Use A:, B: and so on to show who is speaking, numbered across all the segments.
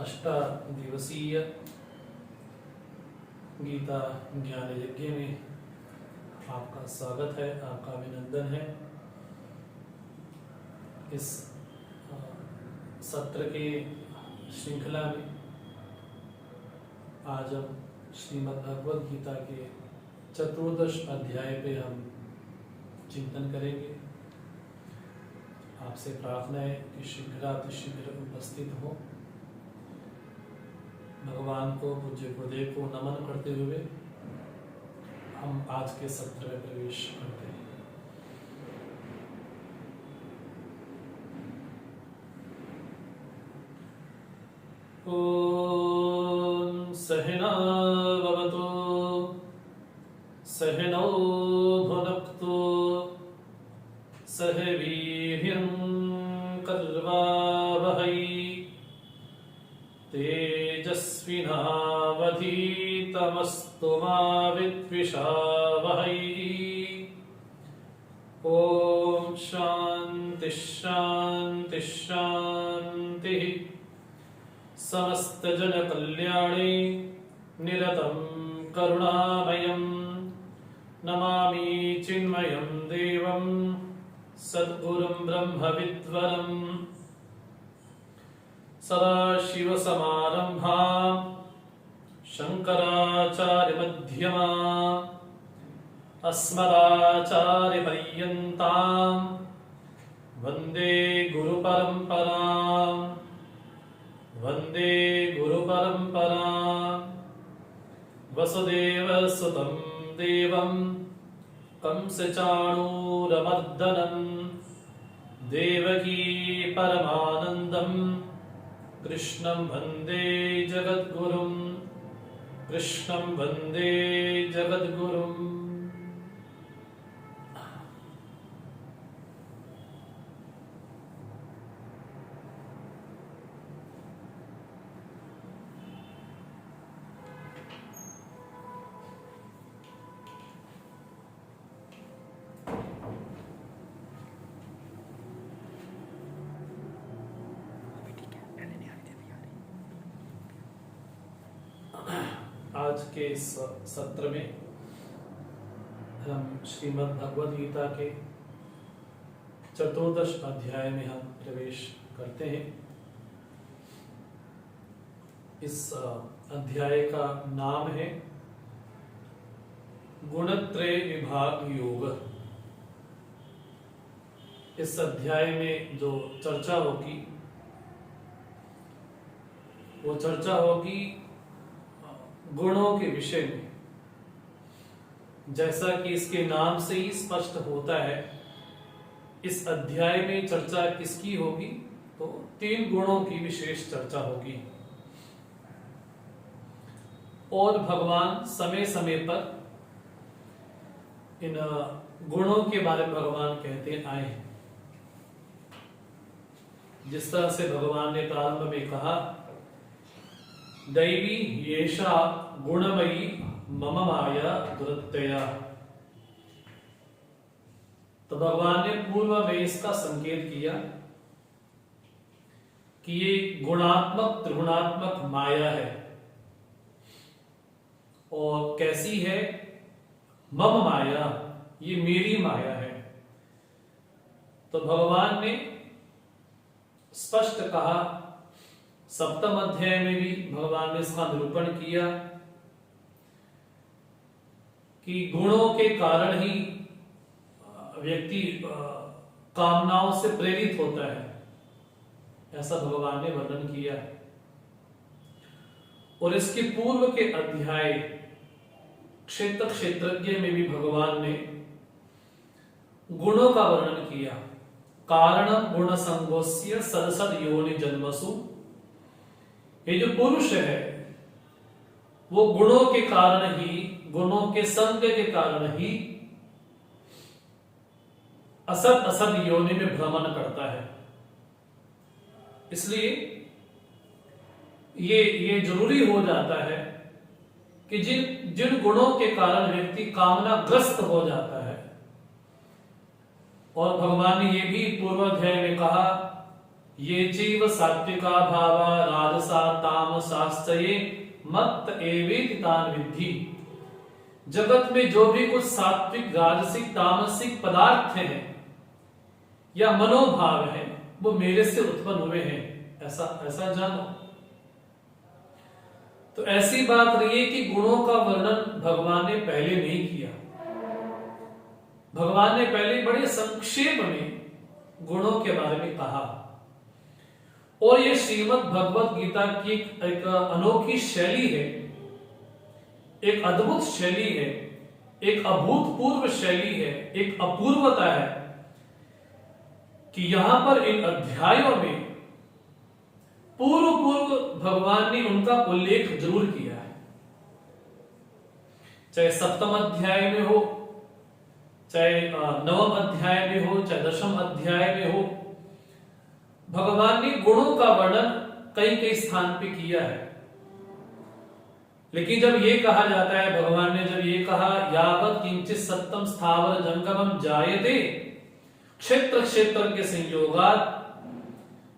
A: अष्टादिवसीय गीता ज्ञान यज्ञ में आपका स्वागत है, आपका अभिनंदन है। इस सत्र के श्रृंखला में आज हम श्रीमद् भगवद गीता के चतुर्दश अध्याय पे हम चिंतन करेंगे। आपसे प्रार्थना है कि शीघ्र उपस्थित हो। भगवान को, पूज्य गुरुदेव को नमन करते हुए हम आज के सत्र में प्रवेश करते हैं। ओम सहना भवतु सहनौ भुनक्तु सह वीर्यं कर्वावहै तेजस्विनावधीतमस्तु मा विद्विषावहै। ओम शांति शांति शांति। समस्त जन कल्याणे निरतं करुणामयं नमामि चिन्मयं देवं सद्गुरुं ब्रह्मविद्वरम्। सदाशिवसमारम्भां शङ्कराचार्यमध्यमाम् अस्मदाचार्यपर्यन्तां वन्दे गुरुपरम्पराम्। वन्दे गुरुपरम्पराम्। वसुदेवसुतं देवं कंसचाणूरमर्दनं देवकी परमानन्दं कृष्णं वन्दे जगद्गुरुं। कृष्णं वन्दे जगद्गुरुम्। आज के इस सत्र में हम श्रीमद् भगवद गीता के चतुर्दश अध्याय में हम प्रवेश करते हैं। इस अध्याय का नाम है गुणत्रय विभाग योग। इस अध्याय में जो चर्चा होगी वो चर्चा होगी गुणों के विषय में। जैसा कि इसके नाम से ही स्पष्ट होता है, इस अध्याय में चर्चा किसकी होगी? तो 3 गुणों की विशेष चर्चा होगी। और भगवान समय समय पर इन गुणों के बारे में भगवान कहते आए हैं। जिस तरह से भगवान ने प्रारंभ में कहा, दैवी येषा गुणमयी मम माया दुरत्यया। तो भगवान ने पूर्व में इसका संकेत किया कि ये गुणात्मक त्रिगुणात्मक माया है। और कैसी है? मम माया, ये मेरी माया है। तो भगवान ने स्पष्ट कहा, सप्तम अध्याय में भी भगवान ने इसका निरूपण किया कि गुणों के कारण ही व्यक्ति कामनाओं से प्रेरित होता है, ऐसा भगवान ने वर्णन किया। और इसके पूर्व के अध्याय क्षेत्र क्षेत्रज्ञ में भी भगवान ने गुणों का वर्णन किया। कारणम गुण संगोस्य सदसद योनि जन्मसु। ये जो पुरुष है वो गुणों के कारण ही, गुणों के संग के कारण ही असत असत योनि में भ्रमण करता है। इसलिए ये जरूरी हो जाता है कि जिन गुणों के कारण व्यक्ति कामनाग्रस्त हो जाता है। और भगवान ने ये भी पूर्वाध्याय में कहा ये चैव सात्विका भावा राजसा तामसाश्चये मत्त एवेति तान् विद्धि। जगत में जो भी कुछ सात्विक राजसिक तामसिक पदार्थ हैं या मनोभाव है वो मेरे से उत्पन्न हुए हैं, ऐसा जानो। तो ऐसी बात रही है कि गुणों का वर्णन भगवान ने पहले नहीं किया। भगवान ने पहले बड़े संक्षेप में गुणों के बारे में कहा, और ये श्रीमद् भगवत गीता की एक अनोखी शैली है, एक अद्भुत शैली है, एक अभूतपूर्व शैली है, एक अपूर्वता है कि यहां पर इन अध्यायों में पूर्व भगवान ने उनका उल्लेख जरूर किया है। चाहे सप्तम अध्याय में हो, चाहे नवम अध्याय में हो, चाहे दशम अध्याय में हो, भगवान ने गुणों का वर्णन कई स्थान पे किया है। लेकिन जब ये कहा जाता है, भगवान ने जब ये कहा यावत् किंचित सत्यम स्थावर जंगमम जायते क्षेत्र के संयोगात्,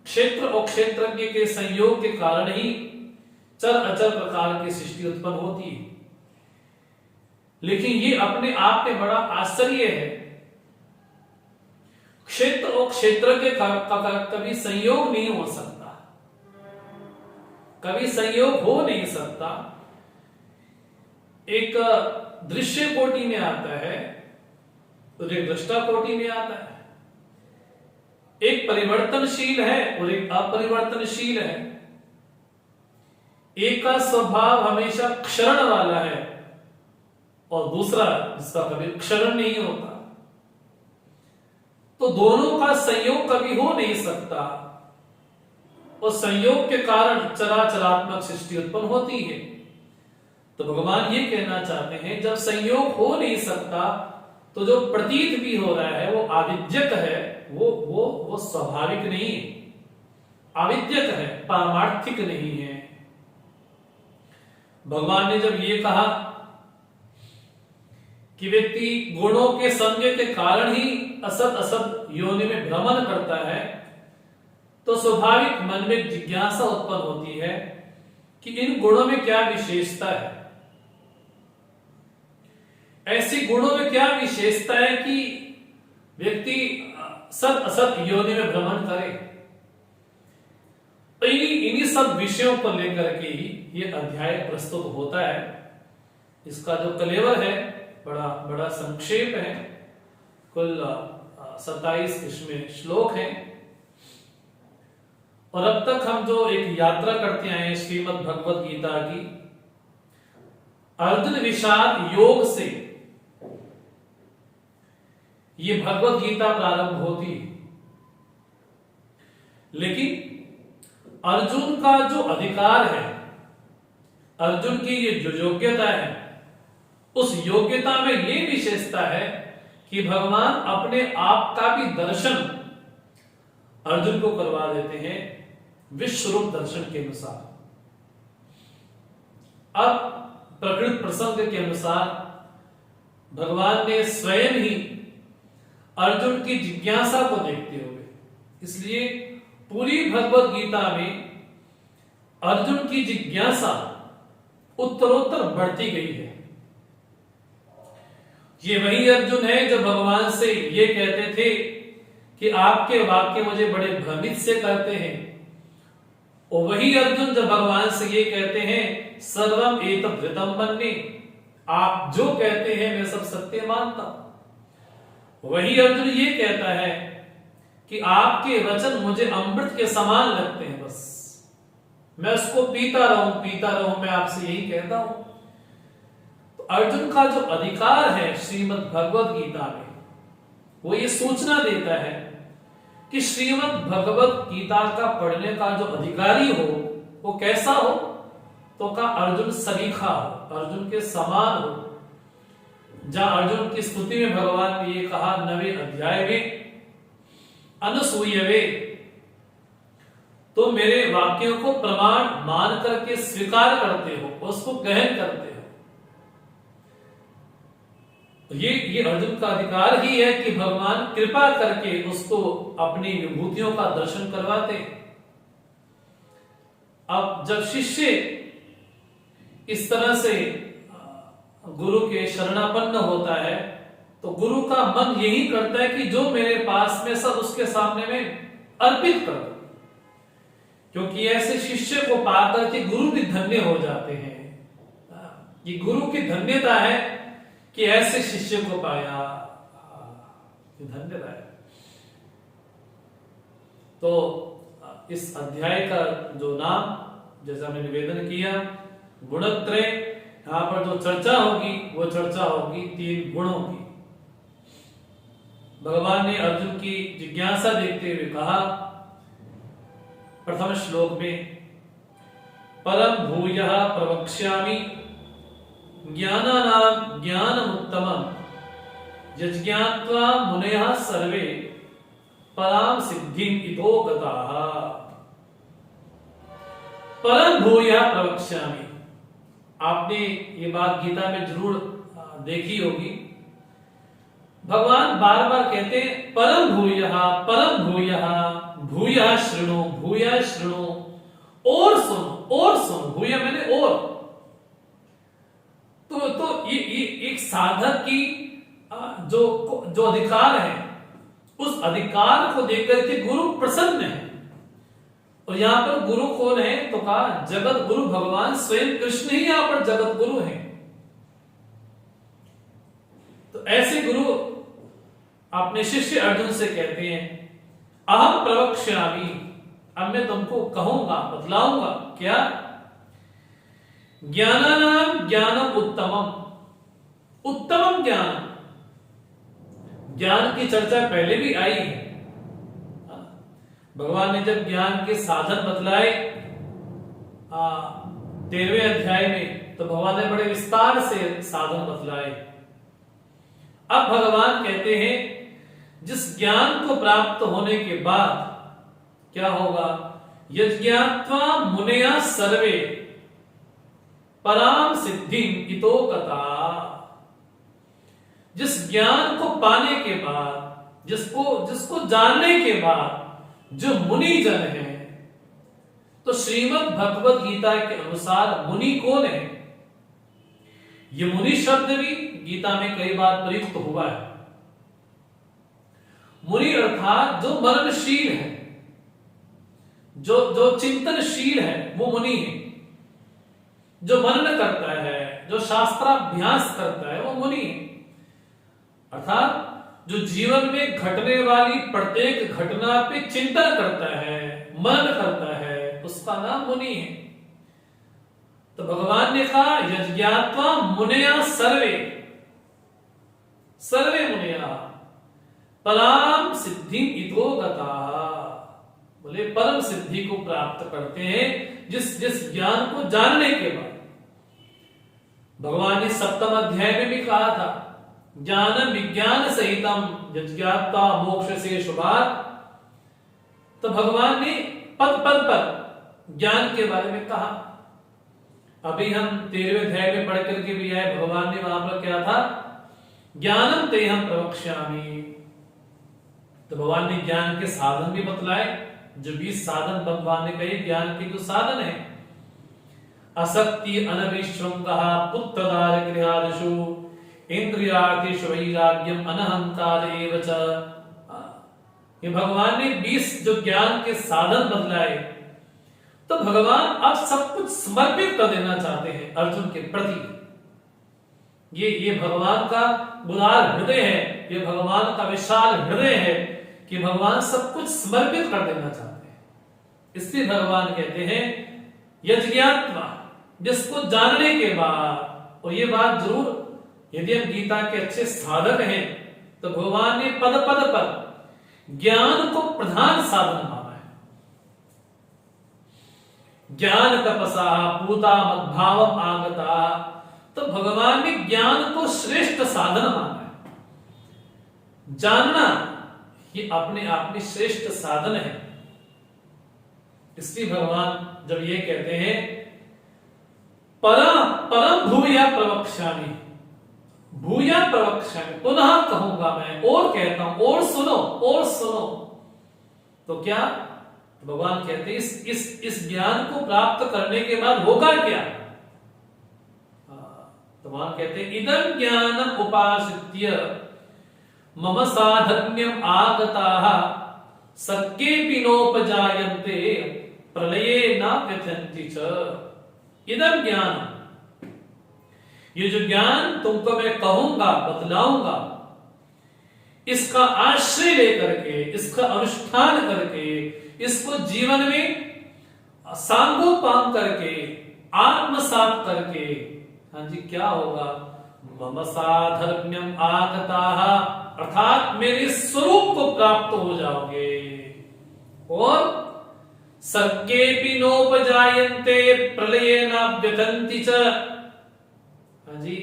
A: क्षेत्र और क्षेत्रज्ञ के संयोग के कारण ही चर अचर प्रकार की सृष्टि उत्पन्न होती है। लेकिन ये अपने आप में बड़ा आश्चर्य है, क्षेत्र और क्षेत्रज्ञ का कभी संयोग नहीं हो सकता, कभी संयोग हो नहीं सकता। एक दृश्य कोटि में आता है और एक दृष्टा कोटि में आता है, एक परिवर्तनशील है और एक अपरिवर्तनशील है, एक का स्वभाव हमेशा क्षरण वाला है और दूसरा जिसका कभी क्षरण नहीं होता। तो दोनों का संयोग कभी हो नहीं सकता, और संयोग के कारण चराचरात्मक सृष्टि उत्पन्न होती है। तो भगवान ये कहना चाहते हैं, जब संयोग हो नहीं सकता तो जो प्रतीत भी हो रहा है वो आविद्यक है, वो स्वाभाविक नहीं है, आविद्यक है, पारमार्थिक नहीं है। भगवान ने जब ये कहा कि व्यक्ति गुणों के संग के कारण ही असत असत योनि में भ्रमण करता है, तो स्वाभाविक मन में जिज्ञासा उत्पन्न होती है कि इन गुणों में क्या विशेषता है, ऐसी गुणों में क्या विशेषता है कि व्यक्ति सत असत योनि में भ्रमण करे। तो इन्हीं सब विषयों को लेकर के ही ये अध्याय प्रस्तुत होता है। इसका जो कलेवर है बड़ा संक्षेप है, कुल 27 इसमें श्लोक हैं। और अब तक हम जो एक यात्रा करते आए श्रीमद् भगवत गीता की, अर्जुन विषाद योग से ये भगवत गीता प्रारंभ होती है। लेकिन अर्जुन का जो अधिकार है, अर्जुन की ये जो योग्यता है, उस योग्यता में ये विशेषता है कि भगवान अपने आप का भी दर्शन अर्जुन को करवा देते हैं विश्व रूप दर्शन के अनुसार। अब प्रकृत प्रसंग के अनुसार भगवान ने स्वयं ही अर्जुन की जिज्ञासा को देखते हुए, इसलिए पूरी भगवत गीता में अर्जुन की जिज्ञासा उत्तरोत्तर बढ़ती गई है। ये वही अर्जुन है जो भगवान से ये कहते थे कि आपके वाक्य मुझे बड़े भ्रमित से करते हैं, और वही अर्जुन जब भगवान से ये कहते हैं सर्वम एतत् ऋतं मन्ये, आप जो कहते हैं मैं सब सत्य मानता हूं, वही अर्जुन ये कहता है कि आपके वचन मुझे अमृत के समान लगते हैं, बस मैं उसको पीता रहूं, मैं आपसे यही कहता हूं। तो अर्जुन का जो अधिकार है श्रीमद् भगवत गीता में, वो ये सूचना देता है कि श्रीमद् भगवत गीता का पढ़ने का जो अधिकारी हो वो कैसा हो, तो का अर्जुन सरीखा हो, अर्जुन के समान हो। जहां अर्जुन की स्तुति में भगवान ने ये कहा 9वें अध्याय में, अनुसूयवे, तो मेरे वाक्यों को प्रमाण मान करके स्वीकार करते हो, उसको गहन करते हो। ये अर्जुन का अधिकार ही है कि भगवान कृपा करके उसको अपनी विभूतियों का दर्शन करवाते। अब जब शिष्य इस तरह से गुरु के शरणापन्न होता है तो गुरु का मन यही करता है कि जो मेरे पास में सब उसके सामने में अर्पित कर दो, क्योंकि ऐसे शिष्य को पाकर के गुरु भी धन्य हो जाते हैं। ये गुरु की धन्यता है कि ऐसे शिष्य को पाया, धन्यता है। तो इस अध्याय का जो नाम, जैसा हमने निवेदन किया, गुणत्रय, यहां पर जो चर्चा होगी वो चर्चा होगी 3 गुणों की। भगवान ने अर्जुन की जिज्ञासा देखते हुए कहा प्रथम श्लोक में, परम भूयः प्रवक्ष्यामि ज्ञानानां ज्ञानमुत्तमं यज्ञात्वा मुनयः सर्वे पराम सिद्धिं इतो गताः। परम भूयः प्रवक्ष्यामि, आपने ये बात गीता में जरूर देखी होगी। भगवान बार बार कहते हैं परम भूयः, परम भूयः, भूयः शृणु, भूयः शृणु, और सुनो, और सुनो। भूयः मैंने और। तो ये एक साधक की जो अधिकार है, उस अधिकार को देखकर के गुरु प्रसन्न है। और यहां पर गुरु कौन है? तो कहा जगत गुरु भगवान स्वयं कृष्ण ही यहां पर जगत गुरु हैं। तो ऐसे गुरु अपने शिष्य अर्जुन से कहते हैं अहम प्रवक्ष्यामि, अब मैं तुमको कहूंगा, बतलाऊंगा क्या? ज्ञानानां ज्ञानम उत्तमम, उत्तमम ज्ञान। ज्ञान की चर्चा पहले भी आई है। भगवान ने जब ज्ञान के साधन बतलाए 13वें अध्याय में, तो भगवान ने बड़े विस्तार से साधन बतलाए। अब भगवान कहते हैं जिस ज्ञान को प्राप्त होने के बाद क्या होगा? यज्ञात्वा मुनयः सर्वे पराम सिद्धिं इतो गता। जिस ज्ञान को पाने के बाद, जिसको जानने के बाद जो मुनि जन है, तो श्रीमद् भगवद गीता के अनुसार मुनि कौन है? ये मुनि शब्द भी गीता में कई बार प्रयुक्त हुआ है। मुनि अर्थात जो मननशील है, जो चिंतनशील है, वो मुनि है। जो मनन करता है, जो शास्त्राभ्यास करता है, वो मुनि है। अर्थात जो जीवन में घटने वाली प्रत्येक घटना पे चिंतन करता है, मनन करता है, उसका नाम मुनि है। तो भगवान ने कहा यज्ञात्वा मुनयः सर्वे, सर्वे मुनयः पराम सिद्धि इतो गताः। बोले परम सिद्धि को प्राप्त करते हैं जिस ज्ञान को जानने के बाद। भगवान ने 7वें अध्याय में भी कहा था ज्ञान विज्ञान सहितम यज्ञात्वा मोक्ष से शुभात्। तो भगवान ने पद पद पर ज्ञान के बारे में कहा। अभी हम 13वें अध्याय में पढ़ करके भी आए, भगवान ने वहां पर क्या था? ज्ञानम तेहम प्रवक्ष्यामि। तो भगवान ने ज्ञान के साधन भी बतलाए। जो 20 साधन भगवान ने कहे ज्ञान के जो साधन है, असक्ति अनविश्रंगः पुत्रदार गृहादिषु इंद्रियार्थेषु वैराग्यम अनहंकार एव च। ये भगवान ने 20 जो ज्ञान के साधन बतलाए। तो भगवान अब सब कुछ समर्पित कर देना चाहते हैं अर्जुन के प्रति। ये भगवान का उदार हृदय है, ये भगवान का विशाल हृदय है कि भगवान सब कुछ समर्पित कर देना चाहते हैं। इसलिए भगवान कहते हैं यज्ञात्वा, जिसको जानने के बाद। और ये बात जरूर, यदि हम गीता के अच्छे साधक हैं तो भगवान ने पद पद पर ज्ञान को प्रधान साधन माना है। ज्ञान तपसा पूता मद्भावम आगता। तो भगवान ने ज्ञान को श्रेष्ठ साधन माना है। जानना ये अपने आप में श्रेष्ठ साधन है। इसलिए भगवान जब ये कहते हैं परम भूयः प्रवक्ष्यामि, भूया प्रवक्ष्यामि, पुनः कहूंगा मैं, और कहता हूं, और सुनो, और सुनो। तो क्या भगवान कहते हैं इस ज्ञान को प्राप्त करने के बाद होगा क्या? तो भगवान कहते हैं इदं ज्ञानम उपासित्य मम साधन्यम आगताः सक्केऽपि नोपजायन्ते प्रलये न व्यथन्ति च। इदं ज्ञान, ये जो ज्ञान तुमको मैं कहूंगा, बतलाऊंगा, इसका आश्रय लेकर के, इसका अनुष्ठान करके, इसको जीवन में सांगोपांग करके, आत्मसात करके, हाँ जी, क्या होगा? मम साधर्म्यम आगताः, अर्थात मेरे स्वरूप को प्राप्त हो जाओगे, और सक्केऽपि नोपजायन्ते प्रलये न व्यथन्ति च। हाँ जी,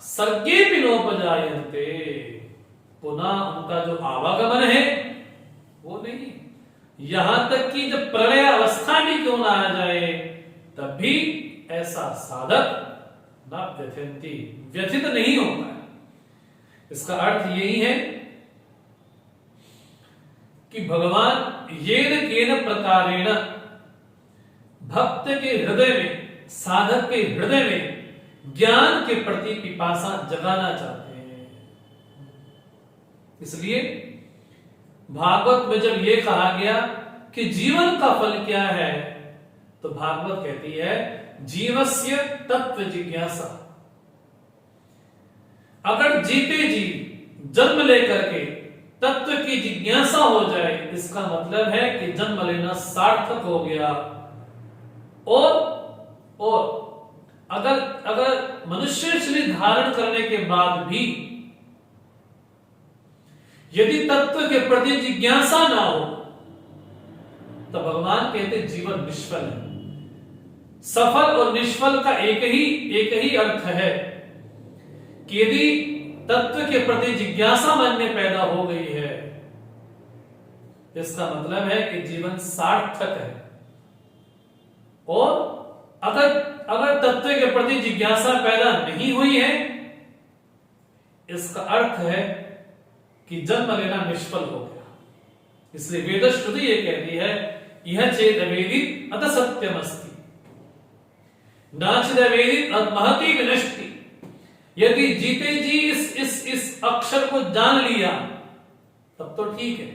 A: सर्गेऽपि नोपजायन्ते, पुनः उनका जो आवागमन है वो नहीं, यहां तक कि जब प्रलय अवस्था भी क्यों ना आ जाए तब भी ऐसा साधक ना व्यथन्ति, व्यथित नहीं होता है। इसका अर्थ यही है कि भगवान येन केन प्रकारेण भक्त के हृदय में, साधक के हृदय में ज्ञान के प्रति पिपासा जगाना चाहते हैं। इसलिए भागवत में जब यह कहा गया कि जीवन का फल क्या है, तो भागवत कहती है जीवस्य तत्व जिज्ञासा। अगर जीते जी जन्म लेकर के तत्व की जिज्ञासा हो जाए, इसका मतलब है कि जन्म लेना सार्थक हो गया। और अगर मनुष्य शरीर धारण करने के बाद भी यदि तत्व के प्रति जिज्ञासा ना हो, तो भगवान कहते जीवन निष्फल है। सफल और निष्फल का एक ही अर्थ है कि यदि तत्व के प्रति जिज्ञासा मन में पैदा हो गई है, इसका मतलब है कि जीवन सार्थक है। और अगर तत्व के प्रति जिज्ञासा पैदा नहीं हुई है, इसका अर्थ है कि जन्म लेना निष्फल हो गया। इसलिए वेद श्रुति ये कहती है यह चेद वेदी अत सत्यमस्ति नाचिद वेदी महति विनष्टि। यदि जीते जी इस अक्षर को जान लिया तब तो ठीक है,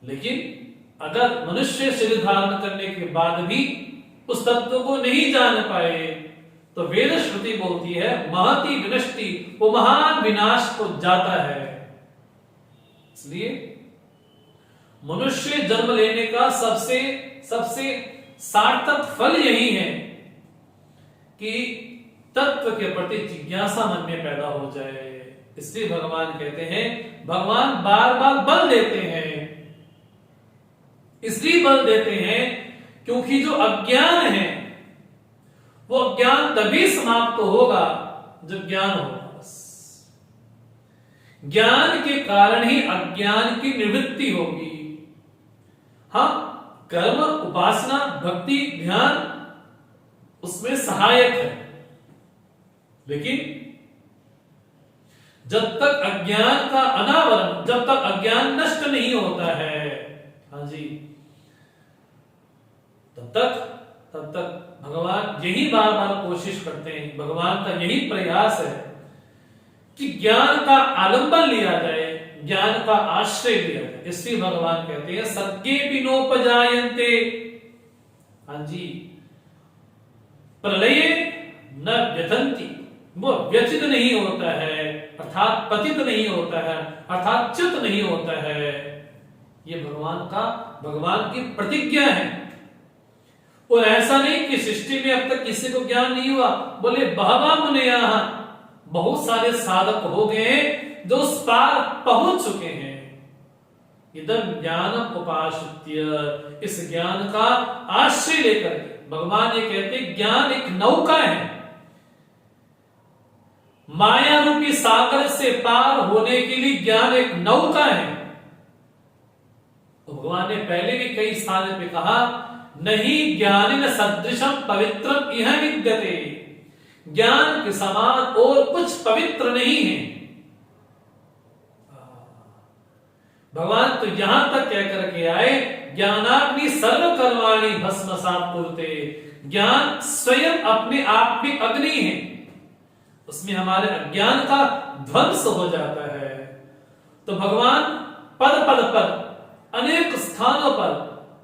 A: लेकिन अगर मनुष्य शरीर धारण करने के बाद भी उस तत्व को नहीं जान पाए, तो वेद श्रुति बोलती है महति विनष्टि, वो महान विनाश को जाता है। इसलिए मनुष्य जन्म लेने का सबसे सार्थक फल यही है कि तत्व के प्रति जिज्ञासा मन में पैदा हो जाए। इसलिए भगवान कहते हैं, भगवान बार बार बल देते हैं। इसलिए बल देते हैं क्योंकि जो अज्ञान है वो अज्ञान तभी समाप्त होगा जब ज्ञान होगा। बस ज्ञान के कारण ही अज्ञान की निवृत्ति होगी। हाँ, कर्म, उपासना, भक्ति, ध्यान उसमें सहायक है, लेकिन जब तक अज्ञान का अनावरण, जब तक अज्ञान नष्ट नहीं होता है, हाँ जी, तब तक भगवान यही बार बार कोशिश करते हैं, भगवान का यही प्रयास है कि ज्ञान का आलंबन लिया जाए, ज्ञान का आश्रय लिया जाए। इसलिए भगवान कहते हैं सक्केऽपि नोपजायन्ते, हाँ जी, प्रलये न व्यथन्ति, वो व्यथित नहीं होता है, अर्थात पतित नहीं होता है, अर्थात च्युत नहीं होता है। ये भगवान की प्रतिज्ञा है। और ऐसा नहीं कि सृष्टि में अब तक किसी को ज्ञान नहीं हुआ। बोले बहवा मुनयः, बहुत सारे साधक हो गए जो उस पार पहुंच चुके हैं। इदं ज्ञानम उपाश्रित्य, इस ज्ञान का आश्रय लेकर भगवान ये कहते ज्ञान एक नौका है, माया रूपी सागर से पार होने के लिए ज्ञान एक नौका है। तो भगवान ने पहले भी कई स्थान पे कहा नहीं ज्ञानिन सदृशम पवित्रम इह विद्यते, ज्ञान के समान और कुछ पवित्र नहीं है। भगवान तो यहां तक कह करके आए, ज्ञानाग्नि सर्व कर्माणि भस्मसात् कुरुते। ज्ञान स्वयं अपने आप में अग्नि है, उसमें हमारे अज्ञान का ध्वंस हो जाता है। तो भगवान पद पद पर अनेक स्थानों पर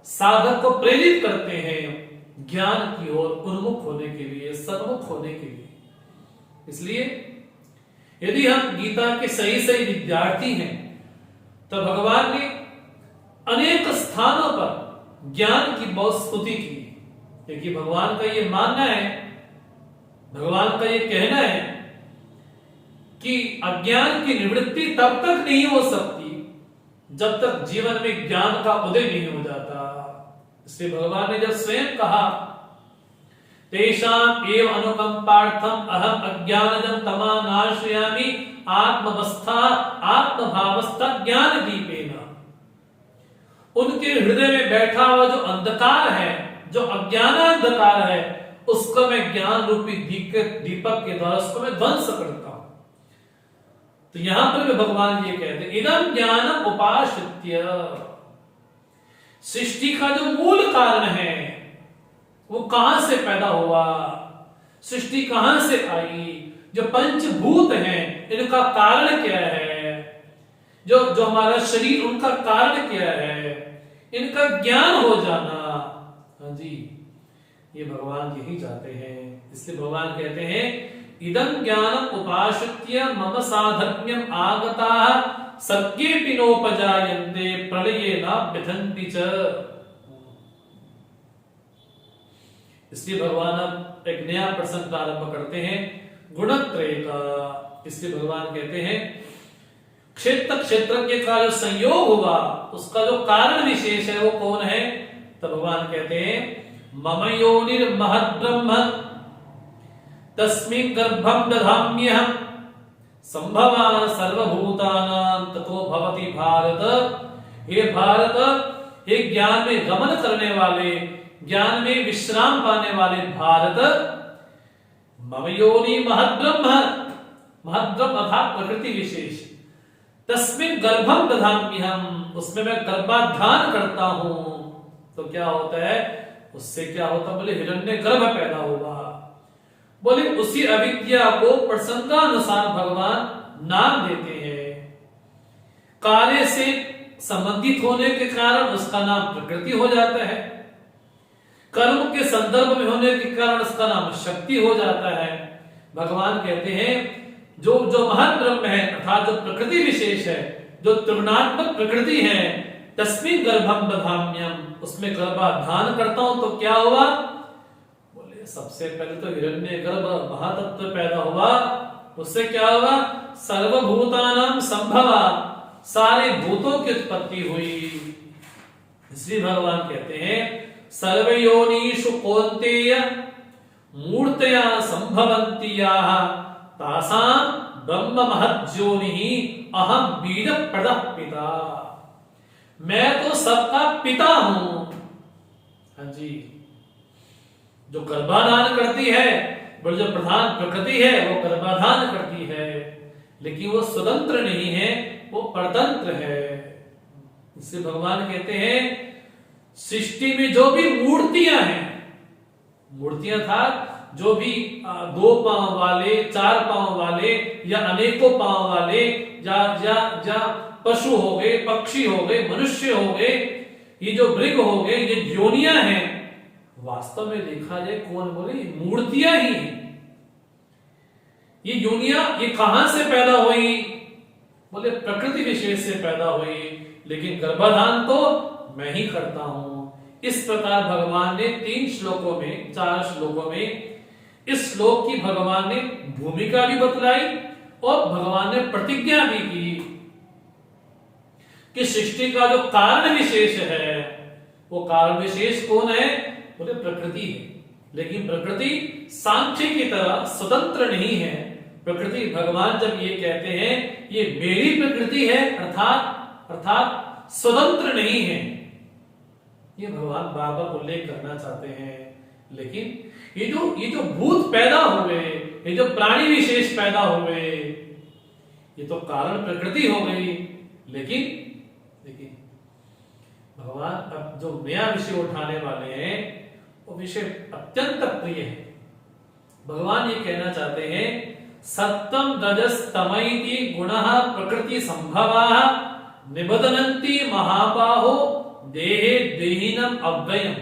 A: साधक को प्रेरित करते हैं ज्ञान की ओर उन्मुख होने के लिए, सन्मुख होने के लिए। इसलिए यदि हम गीता के सही सही विद्यार्थी हैं तो भगवान ने अनेक स्थानों पर ज्ञान की बहुत स्तुति की, क्योंकि भगवान का ये मानना है, भगवान का ये कहना है कि अज्ञान की निवृत्ति तब तक नहीं हो सकती जब तक जीवन में ज्ञान का उदय नहीं हो जाता। इसलिए भगवान ने जब स्वयं कहा, तेषाम एव अनुकंपार्थम अहम अज्ञानजं तमा नाशयामि आत्मवस्था आत्मभावस्था ज्ञान दीपेन। उनके हृदय में बैठा हुआ जो अंधकार है, जो अज्ञान अंधकार है, उसको मैं ज्ञान रूपी दीपक के द्वारा उसको मैं ध्वंस करता हूं। तो यहां पर भी भगवान ये कहते हैं, इदं ज्ञानम उपाश्रित्य। सृष्टि का जो मूल कारण है वो कहां से पैदा हुआ, सृष्टि कहां से आई, जो पंचभूत हैं इनका कारण क्या है, जो हमारा शरीर उनका कारण क्या है, इनका ज्ञान हो जाना। हाँ जी, ये भगवान यही चाहते हैं। इसलिए भगवान कहते हैं, इदं ज्ञानम उपाश्रित्य मम साधर्म्यम आगताः सर्गेऽपि नोपजायन्ते प्रलये न व्यथन्ति च। इसलिए भगवान अब एक नया प्रसंग प्रारंभ करते हैं गुणत्रय का। इसलिए भगवान कहते हैं, क्षेत्र क्षेत्रज्ञ का जो संयोग हुआ उसका जो कारण विशेष है वो कौन है। तो भगवान कहते हैं, मम योनिर्महद् ब्रह्म तस्मिन् गर्भं दधाम्यहम् संभवान सर्वभूतानां ततो भवति भारत। हे भारत, हे ज्ञान में गमन करने वाले, ज्ञान में विश्राम पाने वाले भारत, मम योनि महद्ब्रह्म, महद्ब्रह्म अर्थात प्रकृति विशेष, तस्मिन् गर्भं दधाम्यहम्, उसमें मैं गर्भाधान करता हूं। तो क्या होता है, उससे क्या होता, बोले हिरण्य गर्भ पैदा होगा। बोले उसी अविद्या को प्रसंगानुसार भगवान नाम देते हैं। कार्य से संबंधित होने के कारण उसका नाम प्रकृति हो जाता है, कर्म के संदर्भ में होने के कारण उसका नाम शक्ति हो जाता है। भगवान कहते हैं, जो महत् ब्रह्म है अर्थात जो प्रकृति विशेष है, जो त्रिगुणात्मक प्रकृति है, तस्मिन् गर्भं दधाम्यहम्, उसमें गर्भाधान करता हूं। तो क्या हुआ, बोले सबसे पहले तो हिरण्य गर्भ महातत्व पैदा हुआ, उससे क्या हुआ, सर्वभूतानां संभवा, सारे भूतों की उत्पत्ति हुई। इसलिए भगवान कहते हैं, सर्वयोनिषु कौन्तेय मूर्तया संभवन्ति याः तासां ब्रह्म महज्योनिः अहं बीज प्रदः पिता। मैं तो सबका पिता हूं। हाँ जी, जो गर्भाधान करती है, बोले जो प्रधान प्रकृति है वो गर्भाधान करती है, लेकिन वो स्वतंत्र नहीं है, वो परतंत्र है। इससे भगवान कहते हैं, सृष्टि में जो भी मूर्तियां हैं, मूर्तियां था जो भी 2 पांव वाले, 4 पांव वाले या अनेकों पांव वाले, या पशु हो गए, पक्षी हो गए, मनुष्य हो गए, ये जो मृग हो गए, ये योनियां हैं, वास्तव में देखा जाए कौन, बोले मूर्तियां ही हैं। ये योनियां ये कहां से पैदा हुई, बोले प्रकृति विशेष से पैदा हुई, लेकिन गर्भाधान तो मैं ही करता हूं। इस प्रकार भगवान ने 3 श्लोकों में, 4 श्लोकों में इस श्लोक की भगवान ने भूमिका भी बतलाई और भगवान ने प्रतिज्ञा भी की कि सृष्टि का जो कारण विशेष है, वो कारण विशेष कौन है, बोले प्रकृति है। लेकिन प्रकृति सांख्य की तरह स्वतंत्र नहीं है। प्रकृति, भगवान जब ये कहते हैं ये मेरी प्रकृति है, अर्थात स्वतंत्र नहीं है, ये भगवान बार बार उल्लेख करना चाहते हैं। लेकिन ये जो भूत पैदा हुए ये जो प्राणी विशेष पैदा हुए, ये तो कारण प्रकृति हो गई। लेकिन देखिए भगवान अब जो नया विषय उठाने वाले हैं वो विषय अत्यंत प्रिय है। भगवान ये कहना चाहते हैं सत्तम रजस तमैति गुणः प्रकृति संभवाः निबधनन्ति महाबाहो देहे देहिनम अव्ययम।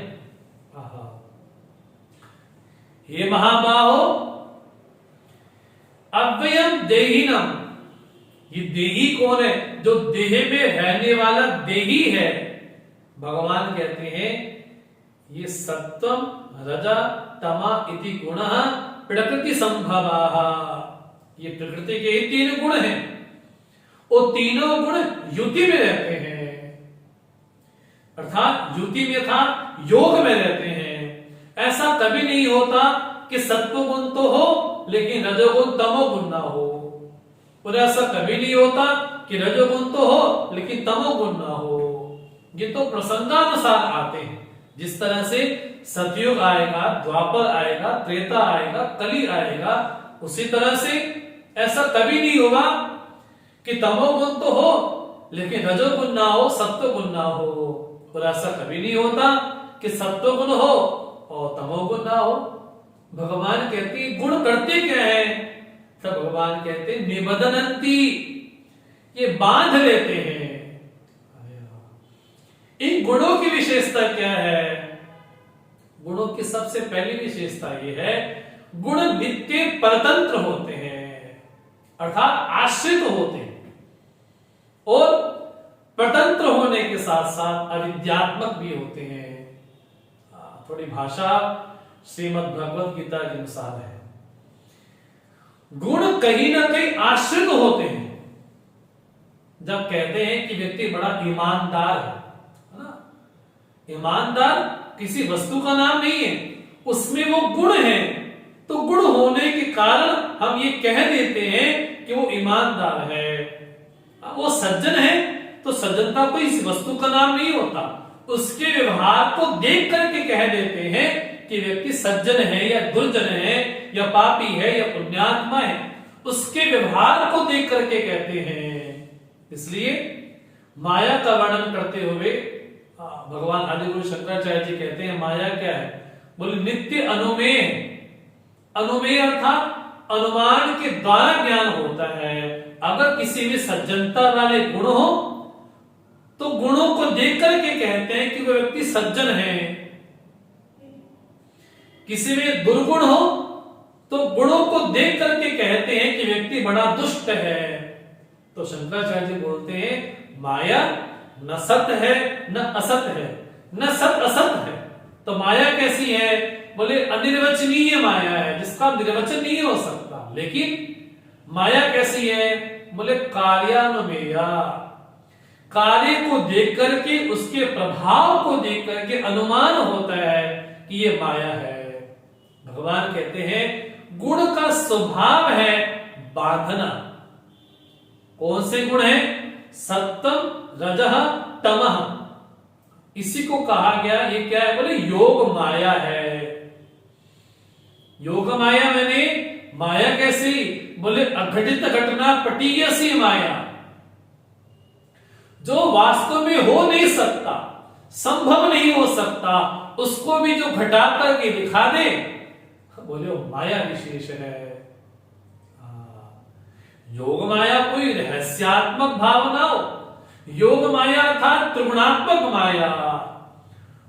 A: हे महाबाहो अव्ययम देहिनम, ये देही कौन है? जो देह में रहने वाला देही है। भगवान कहते हैं ये सत्वम रजा तमा इति गुणः प्रकृति संभवाः, ये प्रकृति के ही तीन गुण हैं। वो तीनों गुण युति में रहते हैं, अर्थात युति में था योग में रहते हैं। ऐसा कभी नहीं होता कि सत्व गुण तो हो लेकिन रजोगुण तमोगुण ना हो, और ऐसा कभी नहीं होता कि रजोगुण तो हो लेकिन तमोगुण ना हो। ये तो प्रसंगानुसार आते हैं। जिस तरह से सतयुग आएगा, द्वापर आएगा, त्रेता आएगा, कली आएगा, उसी तरह से ऐसा कभी नहीं होगा कि तमोगुण तो हो लेकिन रजोगुण ना हो, सत्वगुण ना हो, और ऐसा कभी नहीं होता कि सत्वगुण हो और तमोगुण ना हो। भगवान कहते हैं गुण करते क्या है? तब भगवान कहते हैं निबधनन्ति, ये बांध लेते हैं। इन गुणों की विशेषता क्या है? गुणों की सबसे पहली विशेषता ये है गुण नित्य परतंत्र होते हैं, अर्थात आश्रित होते हैं, और परतंत्र होने के साथ साथ अविद्यात्मक भी होते हैं। थोड़ी भाषा श्रीमद् भगवत गीता के अनुसार है। गुण कहीं ना कहीं आश्रित होते हैं। जब कहते हैं कि व्यक्ति बड़ा ईमानदार है ना, ईमानदार किसी वस्तु का नाम नहीं है, उसमें वो गुण है, तो गुण होने के कारण हम ये कह देते हैं कि वो ईमानदार है। वो सज्जन है तो सज्जनता कोई इस वस्तु का नाम नहीं होता, उसके व्यवहार को देख करके कह देते हैं कि व्यक्ति सज्जन है या दुर्जन है या पापी है या पुण्यात्मा है, उसके व्यवहार को देख करके कहते हैं। इसलिए माया का वर्णन करते हुए भगवान आदिगुरु शंकराचार्य जी कहते हैं माया क्या है? बोले नित्य अनुमेय। अनुमेय अर्थात अनुमान के द्वारा ज्ञान होता है। अगर किसी में सज्जनता वाले गुण हो तो गुणों को देख करके कहते हैं कि वो व्यक्ति सज्जन है। किसी में दुर्गुण हो तो गुणों को देख करके कहते हैं कि व्यक्ति बड़ा दुष्ट है। तो शंकराचार्य जी बोलते हैं माया न सत है न असत है, न सत असत है। तो माया कैसी है? बोले अनिर्वचनीय माया है, जिसका निर्वचन नहीं हो सकता। लेकिन माया कैसी है? बोले कार्यानुमेया, कार्य को देख करके उसके प्रभाव को देख करके अनुमान होता है कि ये माया है। भगवान कहते हैं गुण का स्वभाव है बांधना। कौन से गुण है? सत्तम रजह तमह, इसी को कहा गया। ये क्या है? बोले योग माया है। योग माया मैंने माया कैसी? बोले अघटित घटना पटीय सी माया, जो वास्तव में हो नहीं सकता, संभव नहीं हो सकता, उसको भी जो घटा करके दिखा दे, बोले माया विशेष है। योग माया कोई रहस्यात्मक भावना हो, योग माया अर्थात त्रिगुणात्मक माया।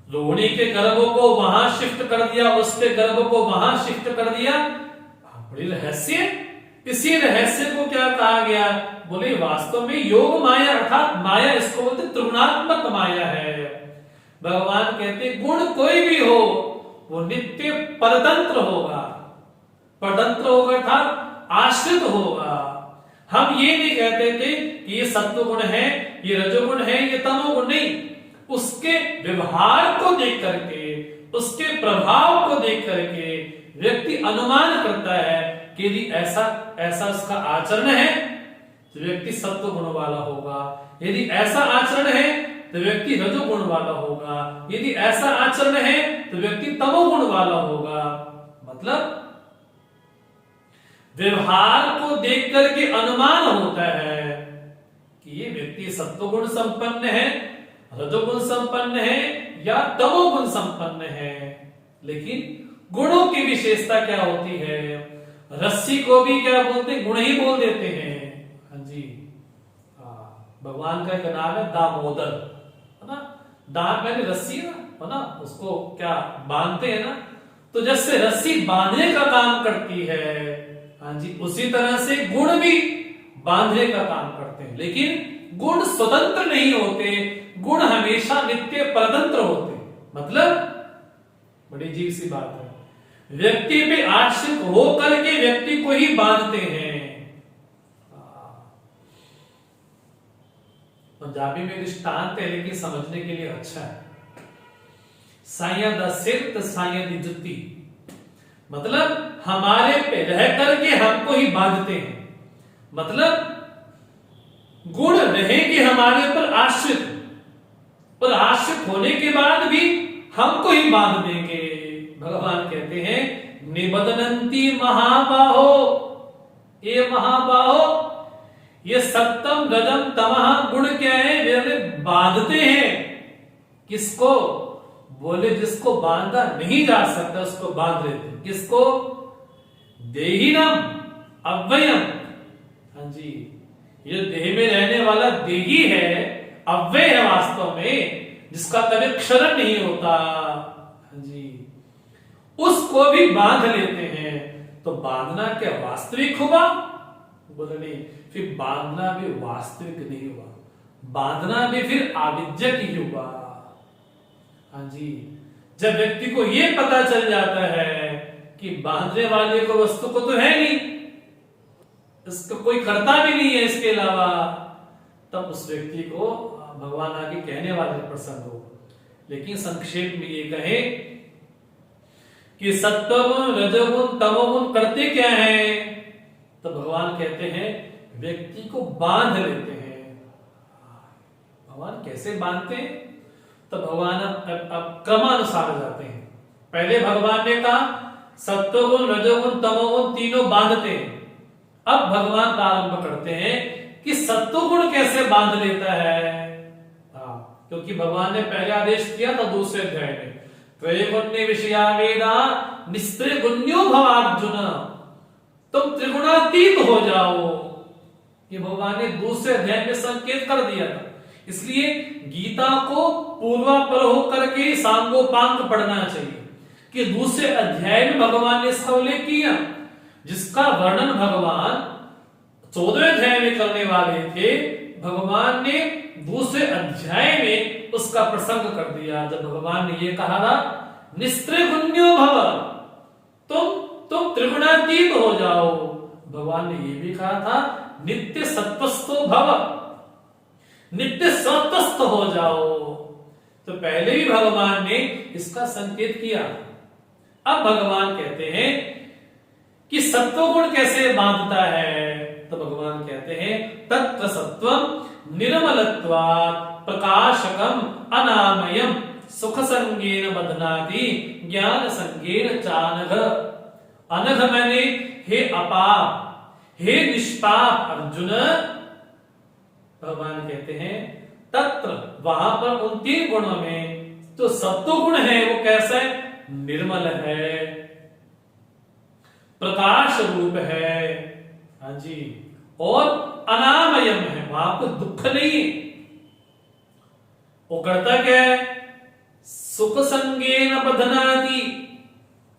A: रोहिणी के गर्भ को वहां शिफ्ट कर दिया, उसके गर्भ को वहां शिफ्ट कर दिया, बड़ी रहस्य। इसी रहस्य को क्या कहा गया? बोले वास्तव में योग माया अर्थात माया, इसको बोलते त्रिगुणात्मक माया है। भगवान कहते गुण कोई भी हो वो नित्य परतंत्र होगा। परतंत्र होगा अर्थात आश्रित होगा। हम ये नहीं कहते थे कि ये सत्व गुण है, ये रजोगुण है, ये तमोगुण नहीं। उसके व्यवहार को देख करके, उसके प्रभाव को देख करके व्यक्ति अनुमान करता है कि यदि ऐसा उसका आचरण है तो व्यक्ति सत्व गुण वाला होगा, यदि ऐसा आचरण है तो व्यक्ति रजोगुण वाला होगा, यदि ऐसा आचरण है तो व्यक्ति तमोगुण वाला होगा। मतलब व्यवहार को देख करके अनुमान होता है कि ये व्यक्ति सत्वगुण संपन्न है, रजोगुण संपन्न है या तमोगुण संपन्न है। लेकिन गुणों की विशेषता क्या होती है? रस्सी को भी क्या बोलते हैं? गुण ही बोल देते हैं। हाँ जी, भगवान का एक नाम है दामोदर, है ना। दाम मैंने रस्सी है ना, उसको क्या बांधते हैं ना, तो जैसे रस्सी बांधने का काम करती है, हाँ जी, उसी तरह से गुण भी बांधने का काम करते हैं। लेकिन गुण स्वतंत्र नहीं होते, गुण हमेशा नित्य परतंत्र होते। मतलब बड़ी अजीब सी बात है, व्यक्ति पे आश्रित होकर के व्यक्ति को ही बांधते हैं। पंजाबी में दृष्टांत है लेकिन समझने के लिए अच्छा है। साइया दा सिर त साइया दी जुत्ती, मतलब हमारे पे रह करके हमको ही बांधते हैं। मतलब गुण रहेंगे हमारे ऊपर आश्रित, पर आश्रित होने के बाद भी हमको ही बांध देंगे। भगवान कहते हैं निबदनंती महाबाहो, ये महाबाहो, ये सप्तम रजम तमह गुण क्या है? वे बांधते हैं। किसको? बोले जिसको बांधा नहीं जा सकता उसको बांध लेते। किसको? देहिनम अव्ययम, हाँ जी, ये देह में रहने वाला देही है, अव्यय है वास्तव में, जिसका कभी क्षरण नहीं होता, हाँ जी, उसको भी बांध लेते हैं। तो बांधना क्या वास्तविक हुआ? बोले नहीं, फिर बांधना भी वास्तविक नहीं हुआ, बांधना भी फिर आविद्यक ही हुआ। हाँ जी, जब व्यक्ति को यह पता चल जाता है कि बांधने वाले को वस्तु को तो है नहीं, इसका कोई करता भी नहीं है इसके अलावा, तब उस व्यक्ति को भगवान आगे कहने वाले प्रसंग हो। लेकिन संक्षेप में ये कहे कि सत्वगुण रजोगुण तमोगुण करते क्या है? तो भगवान कहते हैं व्यक्ति को बांध लेते हैं। भगवान कैसे बांधते हैं? तो भगवान अब क्रमानुसार जाते हैं। पहले भगवान ने कहा सत्वगुण रजोगुण तमोगुण तीनों बांधते हैं। अब भगवान प्रारंभ करते हैं कि सत्वगुण कैसे बांध लेता है। क्योंकि भगवान ने पहले आदेश किया था दूसरे अध्याय में, त्रैगुण्य विषया वेदा निस्त्रिगुण्यो भवार्जुन, तुम त्रिगुणातीत हो जाओ। ये भगवान ने दूसरे अध्याय में संकेत कर दिया था। इसलिए गीता को पूर्वापर होकर के सांगोपांग पढ़ना चाहिए कि दूसरे अध्याय में भगवान ने इसका उल्लेख किया, जिसका वर्णन भगवान 14वें अध्याय में करने वाले थे। भगवान ने दूसरे अध्याय में उसका प्रसंग कर दिया, जब भगवान ने ये कहा था निस्त्रिगुण्यो भव, तुम त्रिगुणातीत हो जाओ। भगवान ने ये भी कहा था नित्य सत्वस्थो भव, नित्य सत्वस्थ हो जाओ। तो पहले भी भगवान ने इसका संकेत किया। अब भगवान कहते हैं कि सत्वगुण कैसे बांधता है। तो भगवान कहते हैं तत्र सत्वम निर्मलत्वात् प्रकाशकम अनामयम सुख संगेन बध्नाति ज्ञान संगेन चानघ। अनघ मैंने हे अपाप, हे निष्पाप अर्जुन, भगवान कहते हैं तत्र वहां पर उन तीन गुणों में तो सत्व गुण है वो कैसा है? निर्मल है, प्रकाश रूप है, हाँ जी, और अनामयम है, वहां पर दुख नहीं है। वो करता क्या है? सुख संगेन बध्नाति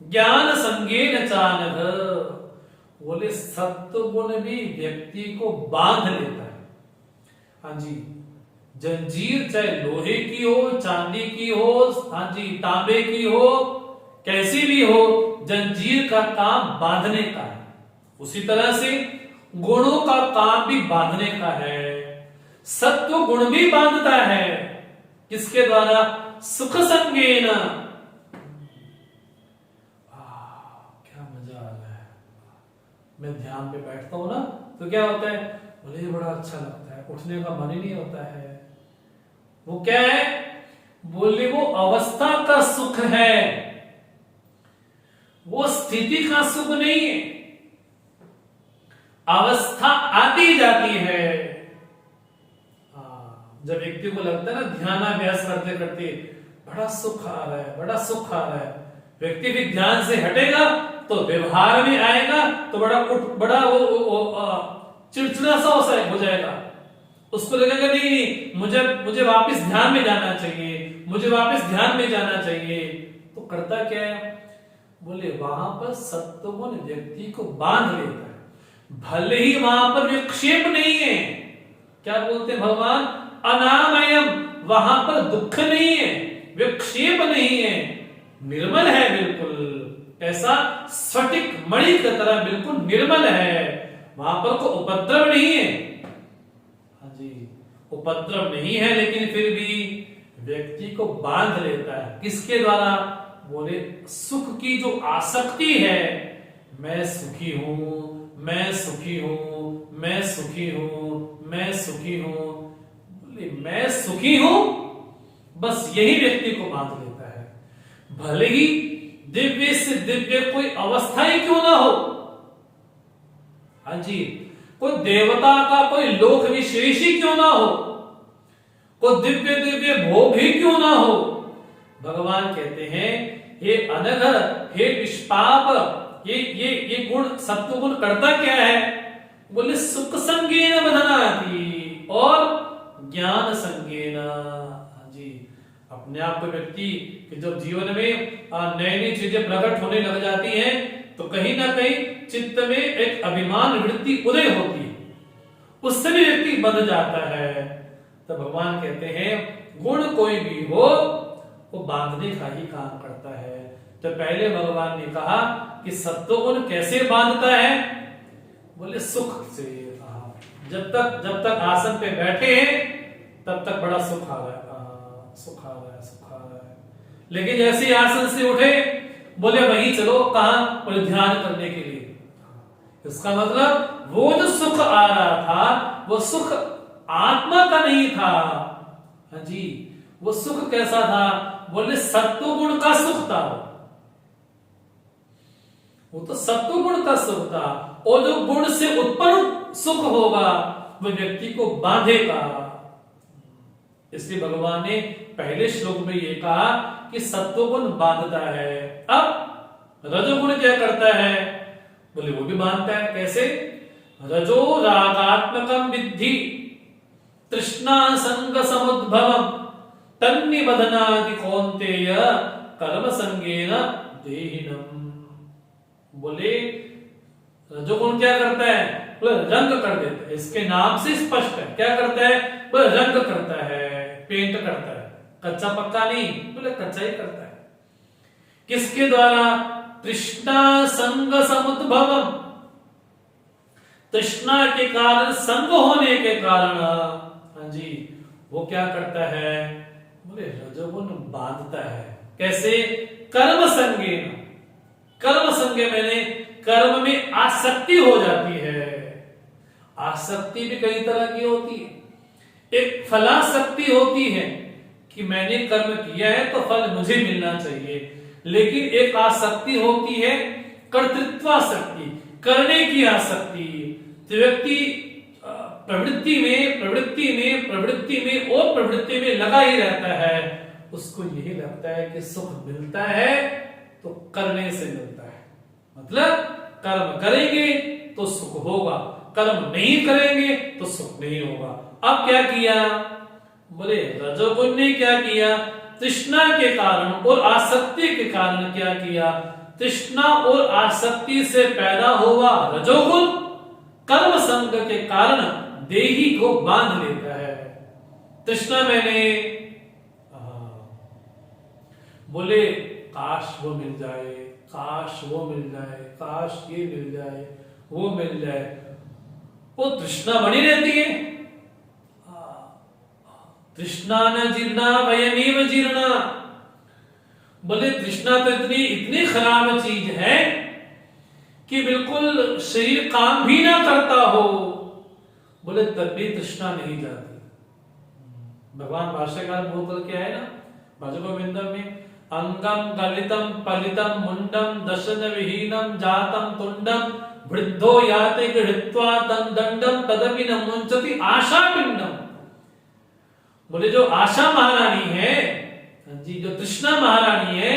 A: ज्ञान संगेन चानघ। बोले सत्व गुण भी व्यक्ति को बांध लेता है। हाँ जी, जंजीर चाहे लोहे की हो, चांदी की हो, हाँ जी, तांबे की हो, कैसी भी हो, जंजीर का काम बांधने का है। उसी तरह से गुणों का काम भी बांधने का है। सत्व गुण भी बांधता है, किसके द्वारा? सुख संगेन। क्या मजा आ रहा है। मैं ध्यान पे बैठता हूं ना तो क्या होता है, मुझे बड़ा अच्छा लगता है, उठने का मन ही नहीं होता है। वो क्या है? बोले वो अवस्था का सुख है, वो स्थिति का सुख नहीं है। अवस्था आती जाती है। जब व्यक्ति को लगता है ना ध्यानाभ्यास करते करते बड़ा सुख आ रहा है, बड़ा सुख आ रहा है, व्यक्ति भी ध्यान से हटेगा तो व्यवहार में आएगा तो बड़ा वो चिड़चिड़ा सा हो जाएगा। उसको लगेगा नहीं मुझे वापस ध्यान में जाना चाहिए, मुझे वापस ध्यान में जाना चाहिए। तो करता क्या है, बोले वहां पर सत्वगुण व्यक्ति को बांध लेता है, भले ही वहां पर विक्षेप नहीं है। क्या बोलते हैं भगवान, अनामयम, वहां पर दुख नहीं है, विक्षेप नहीं है, निर्मल है बिल्कुल, ऐसा स्फटिक मणि की तरह बिल्कुल निर्मल है। वहां पर कोई उपद्रव नहीं है। हाँ जी, उपद्रव नहीं है, लेकिन फिर भी व्यक्ति को बांध लेता है। किसके द्वारा, बोले सुख की जो आसक्ति है, मैं सुखी हूं, मैं सुखी हूं, मैं सुखी हूं, मैं सुखी हूं, बोले मैं सुखी हूं, बस यही व्यक्ति को बांध लेता है। भले ही दिव्य से दिव्य कोई अवस्था ही क्यों ना हो। हाँ जी, कोई देवता का कोई लोक विशेष ही क्यों ना हो, कोई दिव्य दिव्य भोग ही क्यों ना हो, भगवान कहते हैं हे अनघ, हे निष्पाप, ये गुण सत्व गुण करता क्या है, बोले सुख संगेन बधनाति और ज्ञान संगेन। जी, अपने आप को व्यक्ति कि जब जीवन में नई नई चीजें प्रकट होने लग जाती हैं तो कहीं ना कहीं चित्त में एक अभिमान वृत्ति उदय होती है, उससे भी व्यक्ति बंध जाता है। तो भगवान कहते हैं गुण कोई भी हो वो बांधने का ही काम करता है। तो पहले भगवान ने कहा कि सत्वगुण कैसे बांधता है, बोले सुख से। जब तक आसन पे बैठे हैं तब तक बड़ा सुख आ रहा है, सुख आ रहा है, सुख आ रहा है, लेकिन जैसे ही आसन से उठे बोले वहीं चलो, कहां, बोले ध्यान करने के लिए। इसका मतलब वो जो सुख आ रहा था वो सुख आत्मा का नहीं था। हाँ जी, वो सुख कैसा था, बोले सत्वगुण का सुख था, वो तो सत्वगुण का सुख था। और जो गुण से उत्पन्न सुख होगा वो व्यक्ति को बांधेगा। इसलिए भगवान ने पहले श्लोक में ये कहा कि सत्वगुण बांधता है। अब रजोगुण क्या करता है, बोले वो भी बांधता है। कैसे, रजो रागात्मकम विद्धि तृष्णा संग समुद्भवम तन्निबधनाति कौन्तेय कर्म संगेन देहिनम। बोले रजोगुण क्या करता है, बोले रंग कर देता है। इसके नाम से स्पष्ट है, क्या करता है, बोले रंग करता है, पेंट करता है, कच्चा पक्का नहीं, बोले कच्चा ही करता है। किसके द्वारा, तृष्णा संग समुद्भवम, तृष्णा के कारण, संग होने के कारण, हाँ जी, वो क्या करता है, बोले रजोगुण बांधता है। कैसे, कर्म संगे, कर्म संगे मैंने कर्म में आसक्ति हो जाती है। आसक्ति भी कई तरह की होती है। एक फलासक्ति होती है कि मैंने कर्म किया है तो फल मुझे मिलना चाहिए, लेकिन एक आसक्ति होती है कर्तृत्वासक्ति, करने की आसक्ति। तो व्यक्ति प्रवृत्ति में लगा ही रहता है। उसको यही लगता है कि सुख मिलता है तो करने से मिलता है, मतलब कर्म करेंगे तो सुख होगा, कर्म नहीं करेंगे तो सुख नहीं होगा। अब क्या किया, बोले रजोगुण ने क्या किया, तृष्णा के कारण और आसक्ति के कारण क्या किया, तृष्णा और आसक्ति से पैदा हुआ रजोगुण कर्म संग के कारण देही को बांध लेता है। तृष्णा मैंने बोले काश वो मिल जाए, काश वो मिल जाए, काश ये मिल जाए, वो मिल जाए, वो तृष्णा बनी रहती है। तृष्णा न जीर्णा वयमेव जीर्णा, बोले तृष्णा तो इतनी खराब चीज है कि बिल्कुल शरीर काम भी ना करता हो, बोले तब भी तृष्णा नहीं जाती। भगवान भाष्यकार बोल के आए ना भज गोविंदम में, अंगम गलितम पलितम मुंडम दशन विहीनम जातम तुंडम वृद्धो याते गृहीत्वा तं दंडम तदपि न मुंचति आशा पिंडम। बोले जो आशा महारानी है जी, जो तृष्णा महारानी है,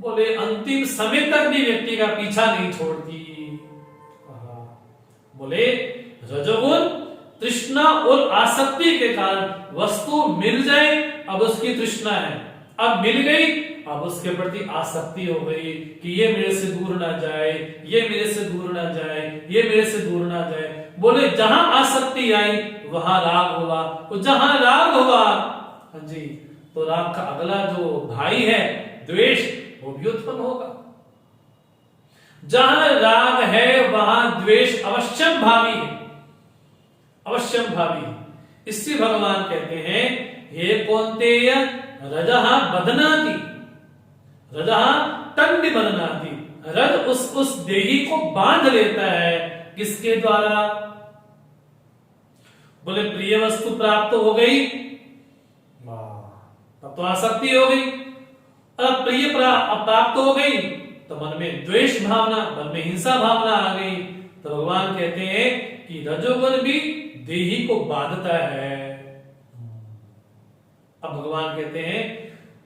A: बोले अंतिम समय तक भी व्यक्ति का पीछा नहीं छोड़ती। बोले रजोगुण तृष्णा और आसक्ति के कारण वस्तु मिल जाए, अब उसकी तृष्णा है, अब मिल गई, अब उसके प्रति आसक्ति हो गई कि ये मेरे से दूर ना जाए, ये मेरे से दूर ना जाए, ये मेरे से दूर ना जाए। बोले जहां आसक्ति आई वहां राग हुआ, और जहां राग हुआ हाँ जी, तो राग का अगला जो भाई है द्वेष, वो भी उत्पन्न होगा। जहां राग है वहां द्वेष अवश्यम भावी है, अवश्यम भावी है। इससे भगवान कहते हैं हे कौन्तेय रजः बध्नाति, रजः तन्नि बध्नाति। रज उस देही को बांध लेता है, किसके द्वारा? बोले प्रिय वस्तु प्राप्त हो गई, तब तो आसक्ति हो गई। अब प्रिय प्राप्त हो गई तो मन में द्वेष भावना, मन में हिंसा भावना आ गई। तो भगवान कहते हैं कि रजोगुण भी देही को बांधता है। अब भगवान कहते हैं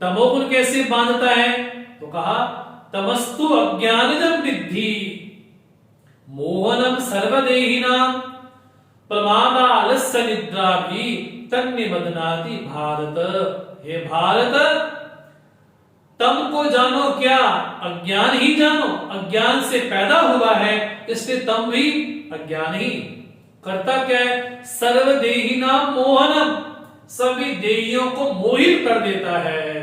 A: तमोगुण कैसे बांधता है? तो कहा तमस्तु अज्ञानजं विद्धि मोहनम सर्वदेहिनाम प्रमादालस्य निद्रा भी तन्निबध्नाति भारत। हे भारत, तम को जानो क्या? अज्ञान ही जानो, अज्ञान से पैदा हुआ है, इसलिए तम भी अज्ञान ही। करता क्या है? सर्वदेहिनाम मोहनम, सभी देहियों को मोहित कर देता है।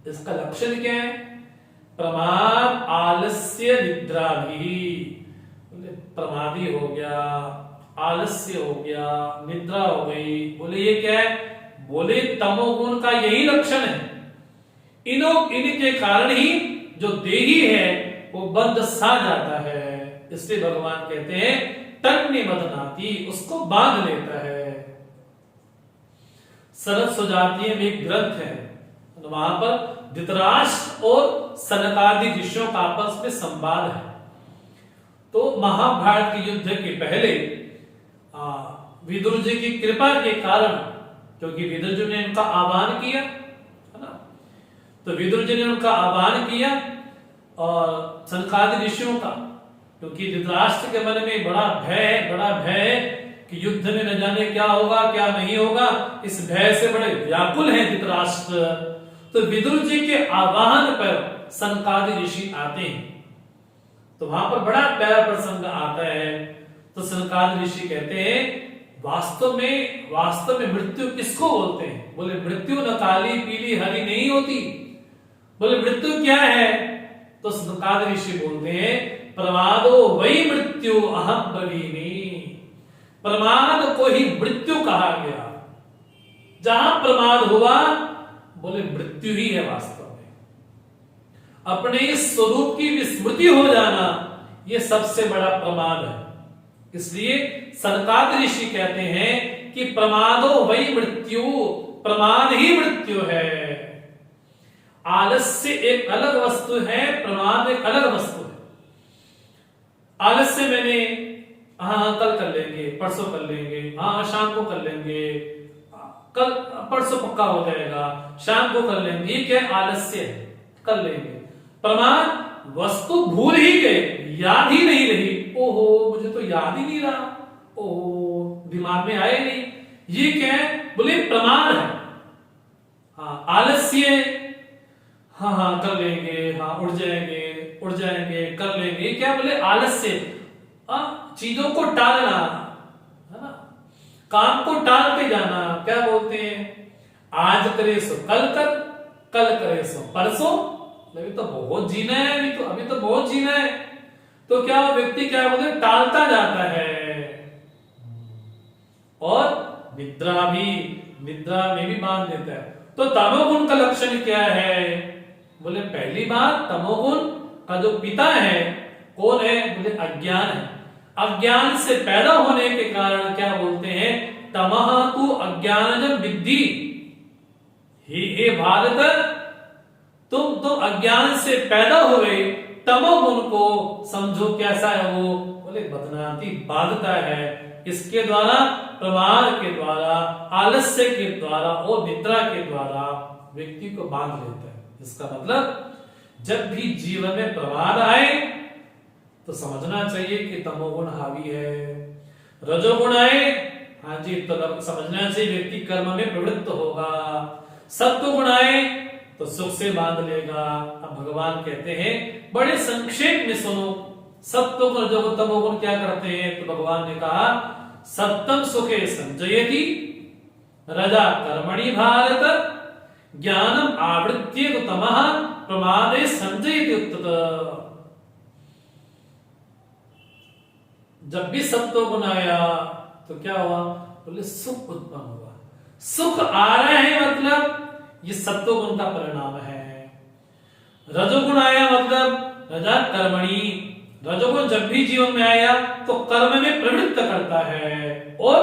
A: इसका लक्षण क्या है? प्रमाद आलस्य निद्रा भी। प्रमादी हो गया, आलस्य हो गया, निद्रा हो गई। बोले ये क्या है? बोले तमोगुण का यही लक्षण है। इनके कारण ही जो देही है वो बंद सा जाता है। इसलिए भगवान कहते हैं तन्निबध्नाति, उसको बांध लेता है। सरस सुजातीय में एक ग्रंथ है, वहां पर धृतराष्ट्र और सनकादि ऋषियों का आपस में संवाद है। तो महाभारत के युद्ध के पहले विदुर जी की कृपा के कारण, क्योंकि विदुर जी ने उनका आह्वान किया है ना, तो विदुर जी ने उनका आह्वान किया और सनकादि ऋषियों का, क्योंकि धृतराष्ट्र के मन में बड़ा भय है कि युद्ध में न जाने क्या होगा क्या नहीं होगा। इस भय से बड़े व्याकुल हैं धृतराष्ट्र। तो विदुर जी के आह्वान पर सनकादि ऋषि आते हैं। तो वहां पर बड़ा प्यारा प्रसंग आता है। तो सनकादि ऋषि कहते हैं वास्तव में मृत्यु किसको बोलते हैं? बोले मृत्यु न काली पीली हरी नहीं होती। बोले मृत्यु क्या है? तो सनकादि ऋषि बोलते हैं प्रमादो वही मृत्यु अहम ब्रवीमि। प्रमाद को ही मृत्यु कहा गया। जहां प्रमाद हुआ, बोले मृत्यु ही है वास्तव में। अपने स्वरूप की विस्मृति हो जाना, यह सबसे बड़ा प्रमाद है। इसलिए सनकादि ऋषि कहते हैं कि प्रमादो वही मृत्यु, प्रमाद ही मृत्यु है। आलस्य एक अलग वस्तु है, प्रमाद एक अलग वस्तु है। आलस्य मैंने हाँ कल कर लेंगे, परसों कर लेंगे, हाँ शाम को कर लेंगे, कल परसों पक्का हो जाएगा, शाम को कर लेंगे, ये क्या आलस्य है, कर लेंगे। प्रमाद वस्तु भूल ही गए, याद ही नहीं रही, ओहो मुझे तो याद ही नहीं रहा, ओहो दिमाग में आए नहीं, ये क्या है? बोले प्रमाद है। हाँ आलस्य, हाँ कर लेंगे, हाँ उड़ जाएंगे कर लेंगे, ये क्या? बोले आलस्य। चीजों को टालना है ना, काम को टालते जाना, क्या बोलते हैं? आज करे सो कल कर, कल करे सो परसों। अभी तो बहुत जीना है, अभी तो बहुत जीना है। तो क्या व्यक्ति क्या बोलते? टालता जाता है। और निद्रा में भी बांध देता है। तो तमोगुण का लक्षण क्या है? बोले पहली बात, तमोगुण का जो पिता है कौन है? बोले अज्ञान है। अज्ञान से पैदा होने के कारण क्या बोलते हैं? तमः तु अज्ञानजं विद्धि। हे भारत, तुम तो अज्ञान से पैदा हुए तमोगुण को समझो कैसा है वो, बोले बदनाती बांधता है, इसके द्वारा, प्रमाद के द्वारा, आलस्य के द्वारा और निद्रा के द्वारा व्यक्ति को बांध लेता है। इसका मतलब जब भी जीवन में प्रमाद आए तो समझना चाहिए कि तमोगुण हावी है। रजोगुण आए, हाँ जी, तो समझना चाहिए व्यक्ति कर्म में प्रवृत्त होगा। सत्वगुण आए तो सुख से बांध लेगा। अब भगवान कहते हैं बड़े संक्षेप में सुनो, सत्वगुण रजोगुण तमोगुण क्या करते हैं। तो भगवान ने कहा सत्तम सुखे संजयति रजा कर्मणि भारत ज्ञानम आवृत्य तमः प्रमादे संजयति उत्तत। जब भी सत्वगुण आया तो क्या हुआ, बोले सुख उत्पन्न हुआ। सुख आ रहा है मतलब ये सत्वगुण का परिणाम है। रजोगुण आया मतलब रजा कर्मणि, रजोगुण जब भी जीवन में आया तो कर्म में प्रवृत्त करता है। और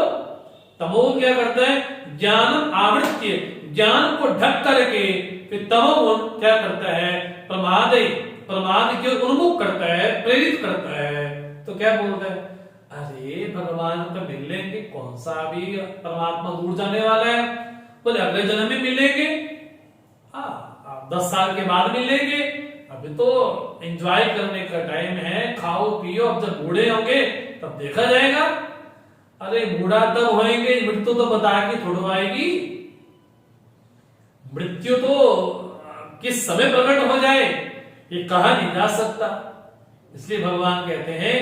A: तमोगुण क्या करता है, ज्ञान आवृत्य, ज्ञान को ढक करके फिर तमोगुण क्या करता है, प्रमाद के उन्मुख करता है, प्रेरित करता है। तो क्या बोलता है, अरे भगवान को मिल लेंगे, कौन सा अभी परमात्मा दूर जाने वाला है, बोले अगले जन्म में मिलेंगे, 10 साल के बाद मिलेंगे, अभी तो एंजॉय करने का टाइम है, खाओ पियो, अब जब बूढ़े होंगे तब देखा जाएगा। अरे बूढ़ा तब होएंगे, मृत्यु तो बता के थोड़ा आएगी, मृत्यु तो किस समय प्रकट हो जाए ये कहा नहीं जा सकता। इसलिए भगवान कहते हैं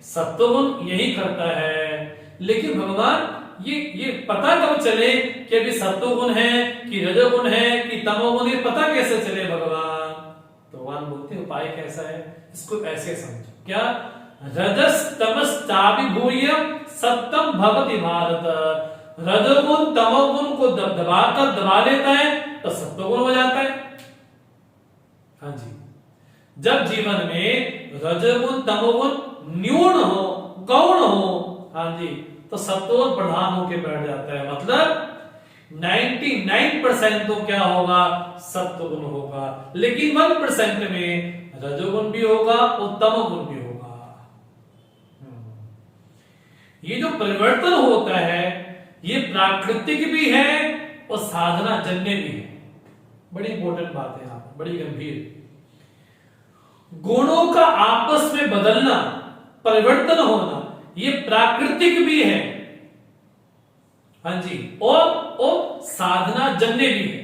A: सत्वगुण यही करता है। लेकिन भगवान ये पता कब चले कि अभी सत्वगुण है कि रजोगुण है कि तमोगुण, ये पता कैसे चले भगवान। तो भगवान बोलते हैं उपाय कैसा है, इसको ऐसे समझो, क्या रजस तमस चाभिभूय सत्तम भवति भारत। रजोगुण तमोगुण को दबा लेता है तो सत्वगुण हो जाता है। हाँ जी, जब जीवन में रजोगुण तमोगुण न्यून हो, गौण हो, हाँ जी, तो सत्वगुण प्रधान होकर बैठ जाता है। मतलब 99% तो क्या होगा, सत्वगुण होगा, लेकिन 1% में रजोगुण भी होगा और तमोगुण भी होगा। ये जो परिवर्तन होता है ये प्राकृतिक भी है और साधना जन्य भी है। बड़ी इंपॉर्टेंट बात है यहाँ पर, बड़ी गंभीर। गुणों का आपस में बदलना, परिवर्तन होना, ये प्राकृतिक भी है, हाँ जी, और साधना जन्य भी है।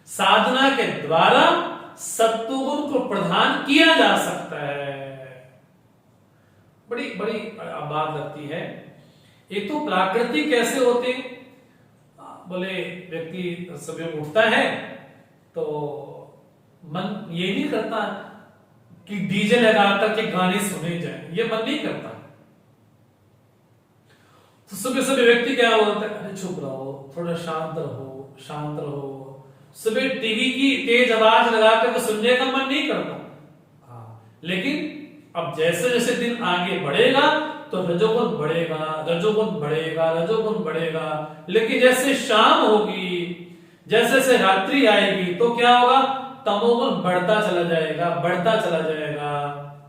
A: साधना के द्वारा सत्वगुण को प्रदान किया जा सकता है। बड़ी बड़ी बात लगती है। एक तो प्राकृतिक कैसे होते, बोले व्यक्ति सुबह उठता है तो मन ये नहीं करता कि डीजे लगा करके गाने सुने जाए, ये मन नहीं करता। तो सुबह सुबह व्यक्ति क्या बोलता है, अरे चुप रहो, थोड़ा शांत रहो, शांत रहो। सुबह टीवी की तेज आवाज लगा करके सुनने का मन नहीं करता। लेकिन अब जैसे जैसे दिन आगे बढ़ेगा तो रजोगुण बढ़ेगा, रजोगुण बढ़ेगा, रजोगुण बढ़ेगा। लेकिन जैसे शाम होगी, जैसे जैसे रात्रि आएगी तो क्या होगा, तमोगुण बढ़ता चला जाएगा, बढ़ता चला जाएगा।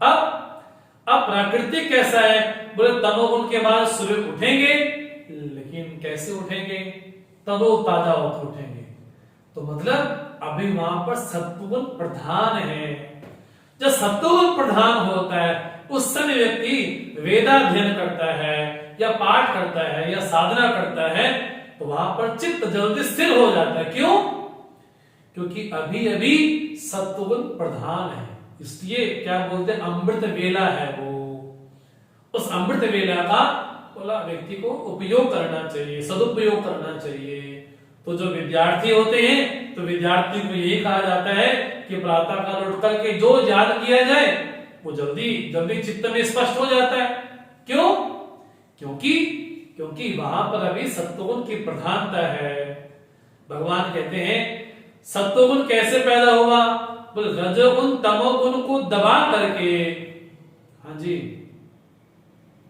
A: अब प्राकृतिक कैसा है, बोले तमोगुण के बाद सुबह उठेंगे, लेकिन कैसे उठेंगे, तरोताजा होकर उठेंगे। तो मतलब अभी वहां पर सत्वगुण प्रधान है। जब सत्वगुण प्रधान होता है उस समय व्यक्ति वेदाध्ययन करता है या पाठ करता है या साधना करता है तो वहां पर चित्त जल्दी स्थिर हो जाता है। क्यों? क्योंकि अभी अभी सत्वगुण प्रधान है। इसलिए क्या बोलते हैं, अमृत वेला है वो। उस अमृत वेला का बोला व्यक्ति को उपयोग करना चाहिए, सदुपयोग करना चाहिए। तो जो विद्यार्थी होते हैं तो विद्यार्थी को यही कहा जाता है कि प्रातः काल उठ करके जो याद किया जाए वो जल्दी जल्दी चित्त में स्पष्ट हो जाता है। क्यों? क्योंकि वहां पर अभी सत्वगुण की प्रधानता है। भगवान कहते हैं सत्वगुण कैसे पैदा हुआ, बोले रजोगुण तमोगुण को दबा करके, हाँ जी,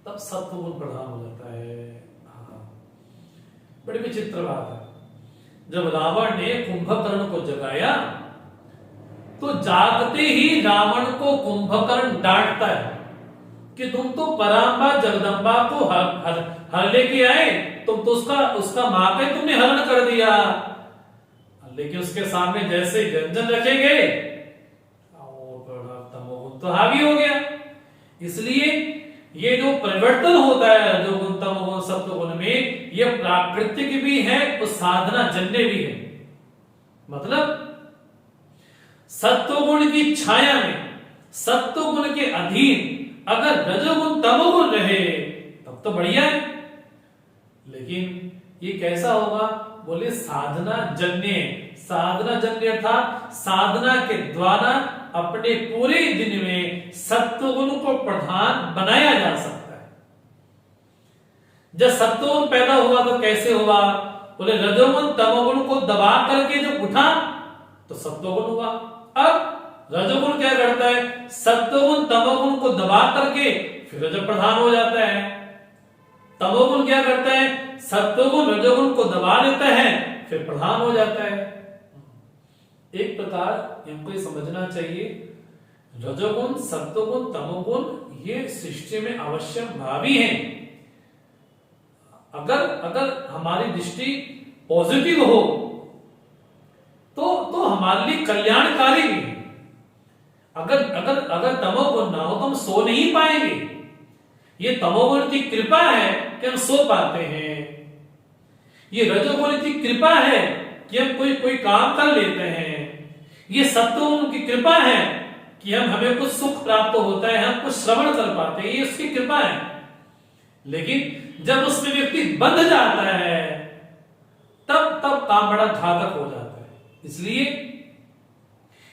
A: तब सत्वगुण प्रधान हो जाता है। बड़ी विचित्र बात है। जब रावण ने कुंभकर्ण को जगाया तो जागते ही रावण को कुंभकर्ण डांटता है कि तुम तो पराम्बा जगदम्बा को हर लेके आए, तुम तो उसका मां का तुमने हरण कर दिया। लेकिन उसके सामने जैसे व्यंजन रखे गए तमोगुण तो हावी हो गया। इसलिए ये जो परिवर्तन होता है रजोगुण तमोगुण सत्वगुण में, ये प्राकृतिक भी है और साधना जन्य भी है। मतलब सत्वगुण की छाया में, सत्वगुण के अधीन अगर रजोगुण तमोगुण रहे तब तो बढ़िया है। लेकिन ये कैसा होगा? बोले साधना जन्य। साधना जन्य अर्थात साधना के द्वारा अपने पूरे दिन में सत्वगुण को प्रधान बनाया जा सकता है। जब सत्वगुण पैदा हुआ तो कैसे हुआ? बोले रजोगुण तमोगुण को दबा करके जो उठा तो सत्वगुण हुआ। अब रजोगुण क्या करता है? सत्वगुण तमोगुण को दबा करके फिर रजो प्रधान हो जाता है। तमोगुण क्या करता है? सत्वगुण रजोगुण को दबा देता है, फिर प्रधान हो जाता है। एक प्रकार हमको ये समझना चाहिए, रजोगुण सत्वगुण तमोगुण ये सृष्टि में अवश्य भावी हैं। अगर हमारी दृष्टि पॉजिटिव हो तो हमारे लिए कल्याणकारी भी है। अगर तमोगुण ना हो तो हम सो नहीं पाएंगे। ये तमोगुण की कृपा है कि हम सो पाते हैं। ये रजोगुण की कृपा है कि हम कोई काम कर लेते हैं। ये सत्वगुण की कृपा है कि हमें कुछ सुख प्राप्त होता है, हम कुछ श्रवण कर पाते हैं, ये उसकी कृपा है। लेकिन जब उसमें व्यक्ति बंध जाता है तब काम बड़ा घातक हो जाता है। इसलिए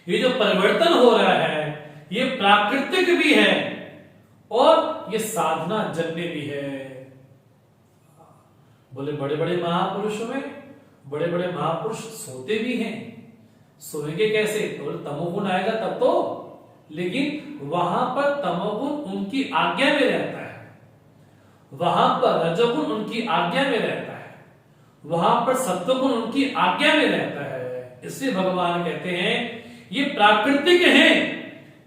A: ये जो परिवर्तन हो रहा है ये प्राकृतिक भी है और ये साधना जन्य भी है। बोले बड़े बड़े महापुरुषों में बड़े बड़े महापुरुष सोते भी हैं। सोएंगे कैसे? तो तमोगुण आएगा तब तो। लेकिन वहां पर तमोगुण उनकी आज्ञा में रहता है, वहां पर रजोगुण उनकी आज्ञा में रहता है, वहां पर सत्वगुण उनकी आज्ञा में रहता है। इसलिए भगवान कहते हैं ये प्राकृतिक है,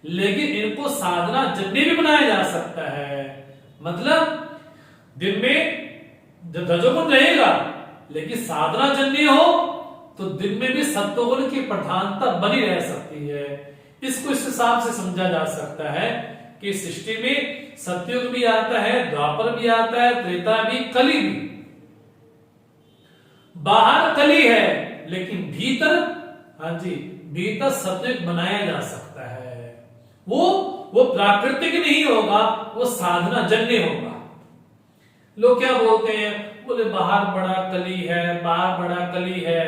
A: लेकिन इनको साधना जन्य भी बनाया जा सकता है। मतलब दिन में जब रजोगुण रहेगा लेकिन साधना जन्य हो तो दिन में भी सत्वगुण की प्रधानता बनी रह सकती है। इसको इस हिसाब से समझा जा सकता है कि सृष्टि में सतयुग भी आता है, द्वापर भी आता है, त्रेता भी, कली भी। बाहर कली है लेकिन भीतर, हाँ जी, भीतर सतयुग बनाया जा सकता है। वो प्राकृतिक नहीं होगा, वो साधना जन्य होगा। लोग क्या बोलते हैं? बोले बाहर बड़ा कली है, बाहर बड़ा कली है।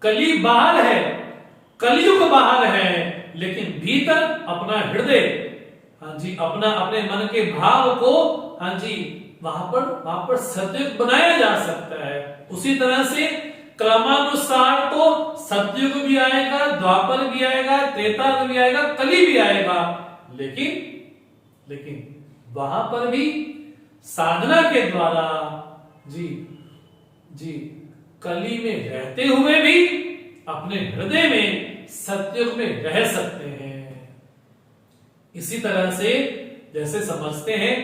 A: कली बाहर है, कलयुग बाहर है, लेकिन भीतर अपना हृदय, हाँ जी, अपने मन के भाव को, हाँ जी, वहां पर सतयुग बनाया जा सकता है। उसी तरह से क्रमानुसार तो सतयुग भी आएगा, द्वापर भी आएगा, त्रेता भी आएगा, कली भी आएगा। लेकिन वहां पर भी साधना के द्वारा जी कली में रहते हुए भी अपने हृदय में सतयुग में रह सकते हैं। इसी तरह से जैसे समझते हैं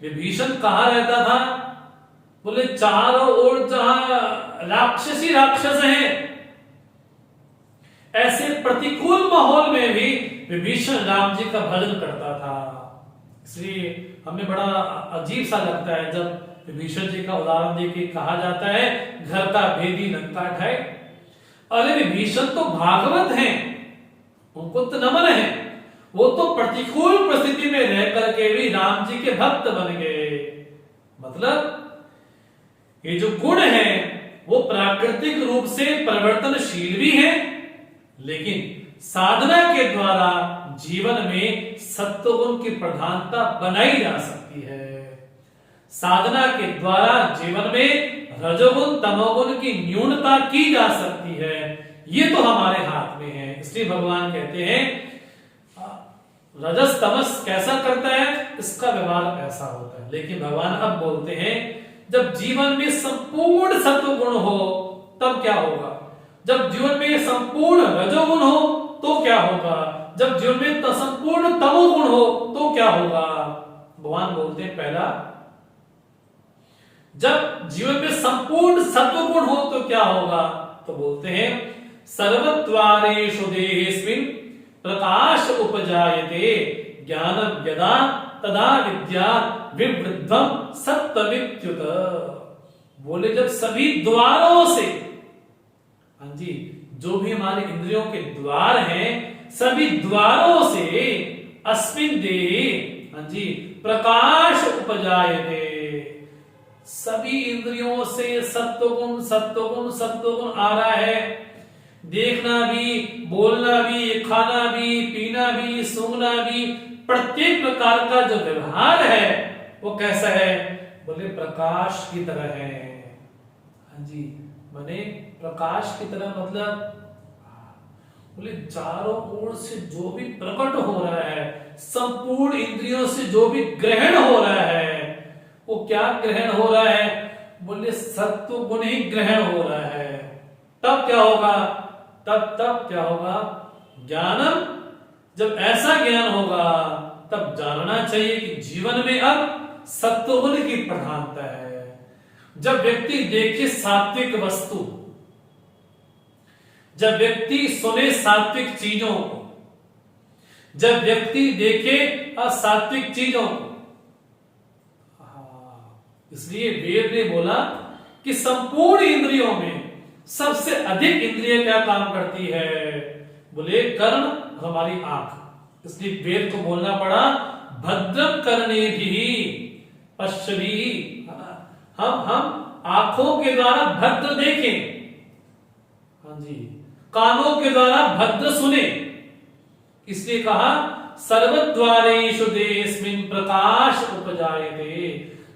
A: विभीषण कहाँ रहता था? बोले चारों ओर जहां राक्षसी राक्षस हैं, ऐसे प्रतिकूल माहौल में भी विभीषण राम जी का भजन करता था। इसलिए हमें बड़ा अजीब सा लगता है जब विभीषण जी का उदाहरण देके कहा जाता है घर का भेदी लंका ढाए। अरे विभीषण तो भागवत हैं, उनको तो नमन है, वो तो प्रतिकूल परिस्थिति में रह करके भी राम जी के भक्त बन गए। मतलब ये जो गुण है वो प्राकृतिक रूप से परिवर्तनशील भी है, लेकिन साधना के द्वारा जीवन में सत्वगुण की प्रधानता बनाई जा सकती है। साधना के द्वारा जीवन में रजोगुण तमोगुण की न्यूनता की जा सकती है। ये तो हमारे हाथ में है। इसलिए भगवान कहते हैं रजस तमस कैसा करता है, इसका व्यवहार ऐसा होता है। लेकिन भगवान अब बोलते हैं जब जीवन में संपूर्ण सत्वगुण हो तब क्या होगा? जब जीवन में संपूर्ण रजोगुण हो तो क्या होगा, जब जीवन में संपूर्ण तमोगुण हो तो क्या होगा। भगवान बोलते हैं पहला, जब जीवन में संपूर्ण सत्वगुण हो तो क्या होगा, तो बोलते हैं सर्वद्वारेषु देहेस्मिन् प्रकाश उपजायते ज्ञानं यदा तदा विद्यात् विवृद्धं सत्त्वमित्युत। बोले जब सभी द्वारों से, हाँ जी, जो भी हमारे इंद्रियों के द्वार हैं, सभी द्वारों से अस्मिन् देहे, हाँ जी, प्रकाश उपजायते, सभी इंद्रियों से सत्वगुण सत्वगुण सत्वगुण आ रहा है। देखना भी, बोलना भी, खाना भी, पीना भी, सूंघना भी, प्रत्येक प्रकार का जो व्यवहार है वो कैसा है, बोले प्रकाश की तरह है। हाँ जी, माने प्रकाश की तरह मतलब बोले चारों ओर से जो भी प्रकट हो रहा है, संपूर्ण इंद्रियों से जो भी ग्रहण हो रहा है, वो क्या ग्रहण हो रहा है, बोले सत्व गुण ही ग्रहण हो रहा है। तब क्या होगा, तब क्या होगा, ज्ञानम, जब ऐसा ज्ञान होगा तब जानना चाहिए कि जीवन में अब सत्वगुण की प्रधानता है। जब व्यक्ति देखे सात्विक वस्तु, जब व्यक्ति सुने सात्विक चीजों को, जब व्यक्ति देखे असात्विक चीजों को, इसलिए वेद ने बोला कि संपूर्ण इंद्रियों में सबसे अधिक इंद्रिय क्या काम करती है, बोले कर्ण, हमारी आंख। इसलिए वेद को बोलना पड़ा भद्रम करने भी पश्चिमी, हम आंखों के द्वारा भद्र देखें, हाँ जी, कानों के द्वारा भद्र सुने। इसलिए कहा सर्वद्वारेषु देहेस्मिन् प्रकाश उपजायते,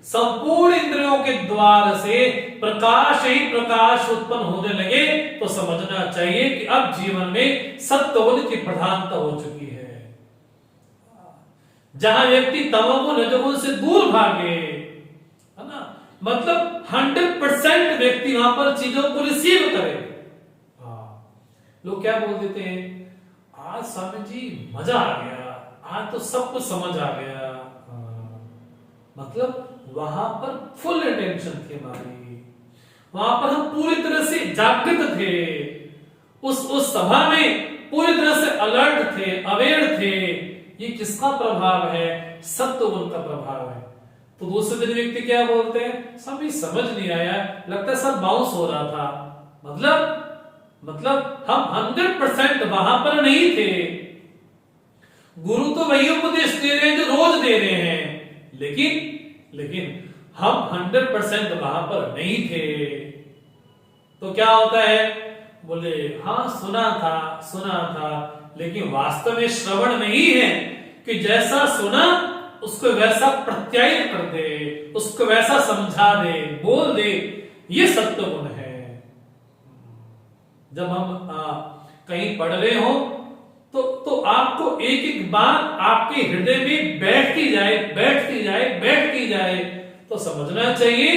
A: संपूर्ण इंद्रियों के द्वार से प्रकाश ही प्रकाश उत्पन्न होने लगे तो समझना चाहिए कि अब जीवन में सत्वगुण की प्रधानता हो चुकी है। जहां व्यक्ति तमोगुण रजोगुण से दूर भागे, है ना, मतलब 100% व्यक्ति वहां पर चीजों को रिसीव करे। लोग क्या बोल देते हैं, आज स्वामी जी मजा आ गया, आज तो सब कुछ समझ आ गया। मतलब वहां पर फुल अटेंशन थी हमारी, वहां पर हम पूरी तरह से जागृत थे, उस सभा में पूरी तरह से अलर्ट थे, अवेयर थे। ये किसका प्रभाव है, सत्वगुण का प्रभाव है। तो दूसरे दिन व्यक्ति क्या बोलते हैं, सभी समझ नहीं आया, लगता है सब बाउंस हो रहा था। मतलब हम 100% वहां पर नहीं थे। गुरु तो वही उपदेश दे रहे हैं जो रोज दे रहे हैं, लेकिन हम 100% वहां पर नहीं थे। तो क्या होता है, बोले हाँ सुना था, लेकिन वास्तव में श्रवण नहीं है कि जैसा सुना उसको वैसा प्रत्यायित कर दे, उसको वैसा समझा दे, बोल दे, ये सत्य गुण है। जब हम कहीं पढ़ रहे हो तो आपको एक एक बात आपके हृदय में बैठती जाए तो समझना चाहिए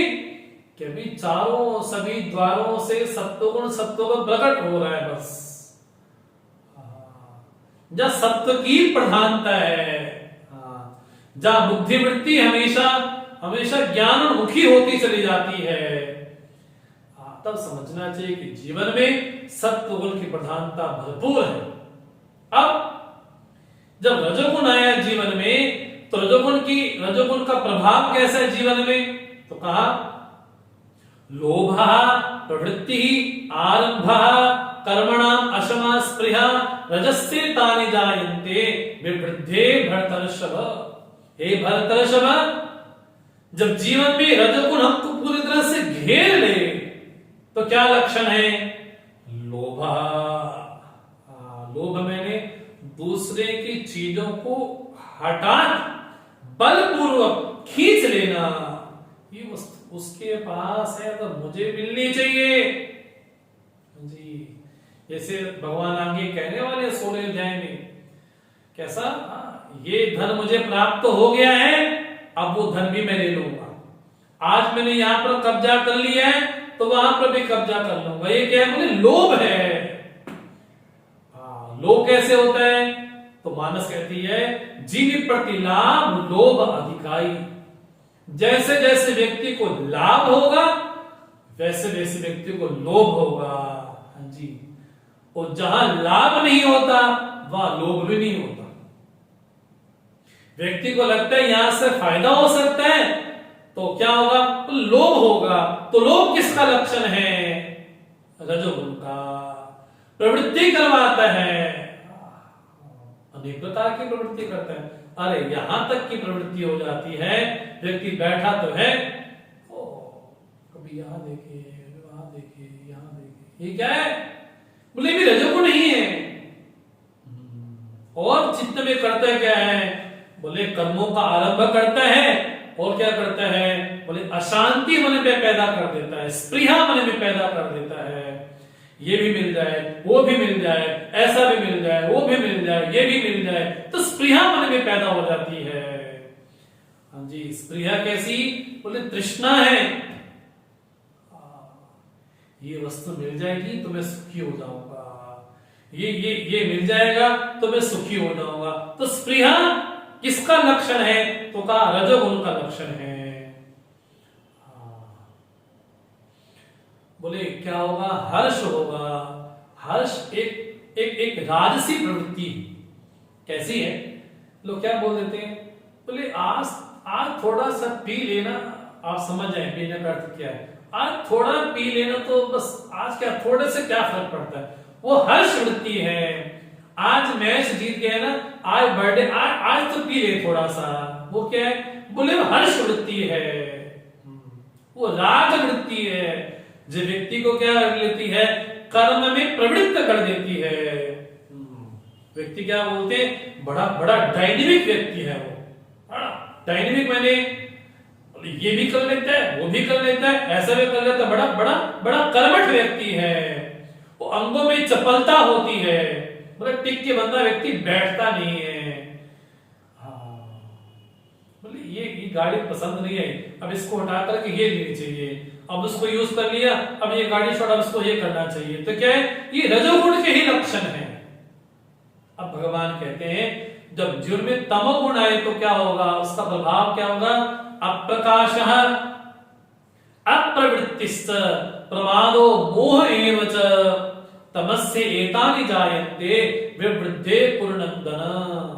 A: कि अभी चारों सभी द्वारों से सत्वगुण प्रकट हो रहा है। बस जहां सत्व की प्रधानता है, जहां बुद्धिवृत्ति हमेशा ज्ञानमुखी होती चली जाती है, तब समझना चाहिए कि जीवन में सत्वगुण की प्रधानता भरपूर है। अब जब रजोगुण आया जीवन में तो रजोगुण का प्रभाव कैसा है जीवन में, तो कहा लोभ प्रवृत्ति आरंभ कर्मणाम अशमा स्पृहा रजस्ते तानि जायन्ते विवृद्धे भरतर्षभ। हे भरतर्षभ, जब जीवन में रजोगुण हमको पूरी तरह से घेर ले तो क्या लक्षण है, लोभ मैंने दूसरे की चीजों को हटा बलपूर्वक खींच लेना, ये उसके पास है तो मुझे मिलनी चाहिए जी। जैसे भगवान आगे कहने वाले 16 अध्याय में, कैसा, ये धन मुझे प्राप्त हो गया है, अब वो धन भी मैं ले लूंगा। आज मैंने यहां पर कब्जा कर लिया है तो वहां पर भी कब्जा कर लूंगा। ये क्या है, बोले लोभ है। लोभ कैसे होता है? तो मानस कहती है जिन प्रति लाभ लोभ अधिकाई। जैसे जैसे व्यक्ति को लाभ होगा वैसे वैसे व्यक्ति को लोभ होगा। हाँ जी। और जहां लाभ नहीं होता वहां लोभ भी नहीं होता। व्यक्ति को लगता है यहां से फायदा हो सकता है तो क्या होगा? तो लोभ होगा। तो लोभ किसका लक्षण है? रजोगुण का। प्रवृत्ति करवाता है, अनेक प्रकार की प्रवृत्ति करता है। अरे यहां तक की प्रवृत्ति हो जाती है, व्यक्ति बैठा तो है, ओ कभी यहां देखे, वहां देखे, यहां देखे, ये क्या है? बोले भी रजोगुण नहीं है। और चित्त में करता क्या है? बोले कर्मों का आरंभ करता है और क्या करता है? बोले अशांति मन पे पैदा कर देता है, स्पृहा मन में पैदा कर देता है। ये भी मिल जाए, वो भी मिल जाए, ऐसा भी मिल जाए, वो भी मिल जाए, ये भी मिल जाए, तो स्पृहा मन में पैदा हो जाती है। हाँ जी। स्पृहा कैसी? बोले तृष्णा है, ये वस्तु मिल जाएगी तो मैं सुखी हो जाऊंगा, ये मिल जाएगा तो मैं सुखी हो जाऊंगा। तो स्पृहा किसका लक्षण है? तो कहा रजोगुण का लक्षण है। बोले क्या होगा? हर्ष होगा। हर्ष एक राजसी प्रवृत्ति। कैसी है? लोग क्या बोल देते हैं? बोले आज थोड़ा सा पी लेना, आप समझ जाए पीने का अर्थ क्या है। आज थोड़ा पी लेना तो बस, आज क्या थोड़े से क्या फर्क पड़ता है? वो हर्ष वृत्ति है। आज मैच जीत गया ना, आज बर्थडे, आज तो पी ले थोड़ा सा, वो क्या है? बोले हर्ष वृत्ति है, वो राग वृत्ति है, जो व्यक्ति को क्या कर लेती है? कर्म में प्रवृत्त कर देती है। व्यक्ति क्या बोलते हैं? बड़ा बड़ा डायनेमिक व्यक्ति है वो। बड़ा डायनेमिक मैंने ये भी कर लेता है, वो भी कर लेता है, ऐसा भी कर लेता है, बड़ा बड़ा बड़ा कर्मठ व्यक्ति है। वो अंगों में चपलता होती है, बोले टिक के बंदा व्यक्ति बैठता नहीं है। बोले ये गाड़ी पसंद नहीं आई, अब इसको हटा करके ये लेनी चाहिए, अब उसको यूज कर लिया, अब ये गाड़ी छोड़ा, अब इसको ये करना चाहिए। तो क्या है? ये रजोगुण के ही लक्षण है। अब भगवान कहते हैं जब जीवन में तमोगुण आए तो क्या होगा? उसका प्रभाव क्या होगा? अप्रकाशः अप्रवृत्तिश्च प्रमादो मोह एव च तमस्य एतानि जायन्ते विवृद्धे पुनर्नन्दन।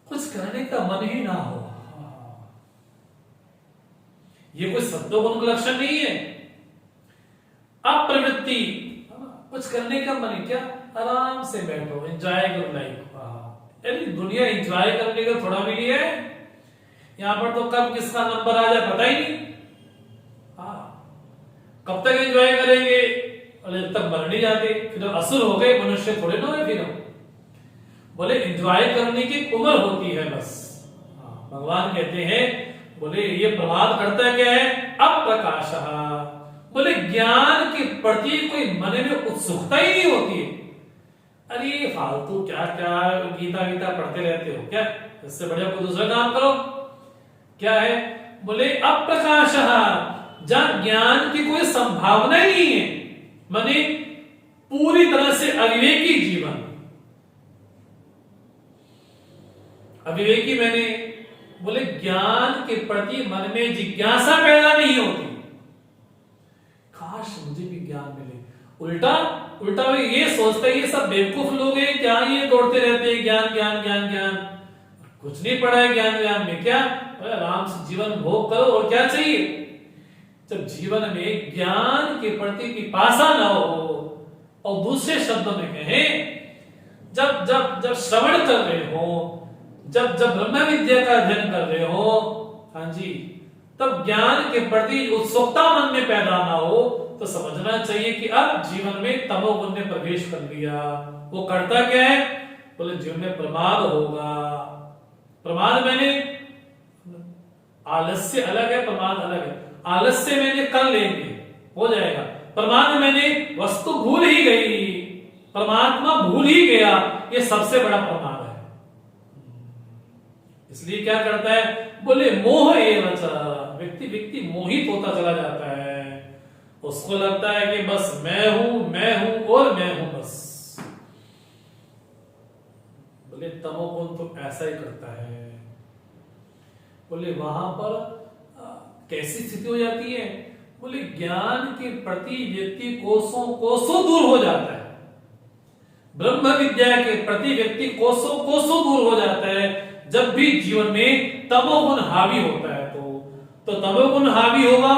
A: कुछ करने का मन ही ना हो, ये कोई सत्वगुण का लक्षण नहीं है। अप्रवृत्ति, कुछ करने का मन है क्या? आराम से बैठो, एंजॉय करो लाइफ। अरे दुनिया एंजॉय करने का थोड़ा भी नहीं है। यहां पर तो कब किसका नंबर आ जाए पता ही नहीं। कब तक एंजॉय करेंगे? अरे जब तक मर नहीं जाते, फिर असुर हो गए, मनुष्य थोड़े ना हुए। फिर बोले एंजॉय करने की उम्र होती है बस। भगवान कहते हैं, बोले ये प्रमाद करता क्या है? अप्रकाशः। बोले ज्ञान के प्रति कोई मन में उत्सुकता ही नहीं होती है। अरे फालतू क्या क्या गीता पढ़ते रहते हो क्या? इससे बढ़िया कोई दूसरा काम करो। क्या है? बोले अप्रकाशः, जहां ज्ञान की कोई संभावना ही नहीं है, माने पूरी तरह से अविवेकी जीवन। अविवेकी मैंने बोले ज्ञान के प्रति मन में जिज्ञासा पैदा नहीं होती। काश मुझे भी ज्ञान मिले। उल्टा वे ये सोचते हैं ये सब बेवकूफ लोग हैं, क्या ये दौड़ते रहते हैं ज्ञान ज्ञान ज्ञान ज्ञान, कुछ नहीं पढ़ा है ज्ञान में क्या? आराम से जीवन भोग करो, और क्या चाहिए? जब जीवन में ज्ञान के प्रति पिपासा न हो, और दूसरे शब्दों में कहें जब जब जब श्रवण कर रहे हो, जब ब्रह्म विद्या का अध्ययन कर रहे हो, हाँ जी, तब ज्ञान के प्रति उत्सुकता मन में पैदा ना हो, तो समझना चाहिए कि अब जीवन में तमोगुण ने प्रवेश कर लिया। वो करता क्या है? बोले जीवन में प्रमाद होगा। प्रमाद मैंने आलस्य अलग है, प्रमाद अलग है। आलस्य मैंने कर लेंगे, हो जाएगा। प्रमाद मैंने वस्तु भूल ही गई, परमात्मा भूल ही गया, ये सबसे बड़ा प्रमाद है। इसलिए क्या करता है? बोले मोह एव च, व्यक्ति मोहित होता चला जाता है। उसको लगता है कि बस मैं हूं और मैं हूं बस। बोले तमोगुण तो ऐसा ही करता है। बोले वहां पर कैसी स्थिति हो जाती है? बोले ज्ञान के प्रति व्यक्ति कोसों कोसों दूर हो जाता है। ब्रह्म विद्या के प्रति व्यक्ति कोसों कोसों दूर हो जाता है जब भी जीवन में तमोगुण हावी होता है। तो तमोगुण हावी होगा,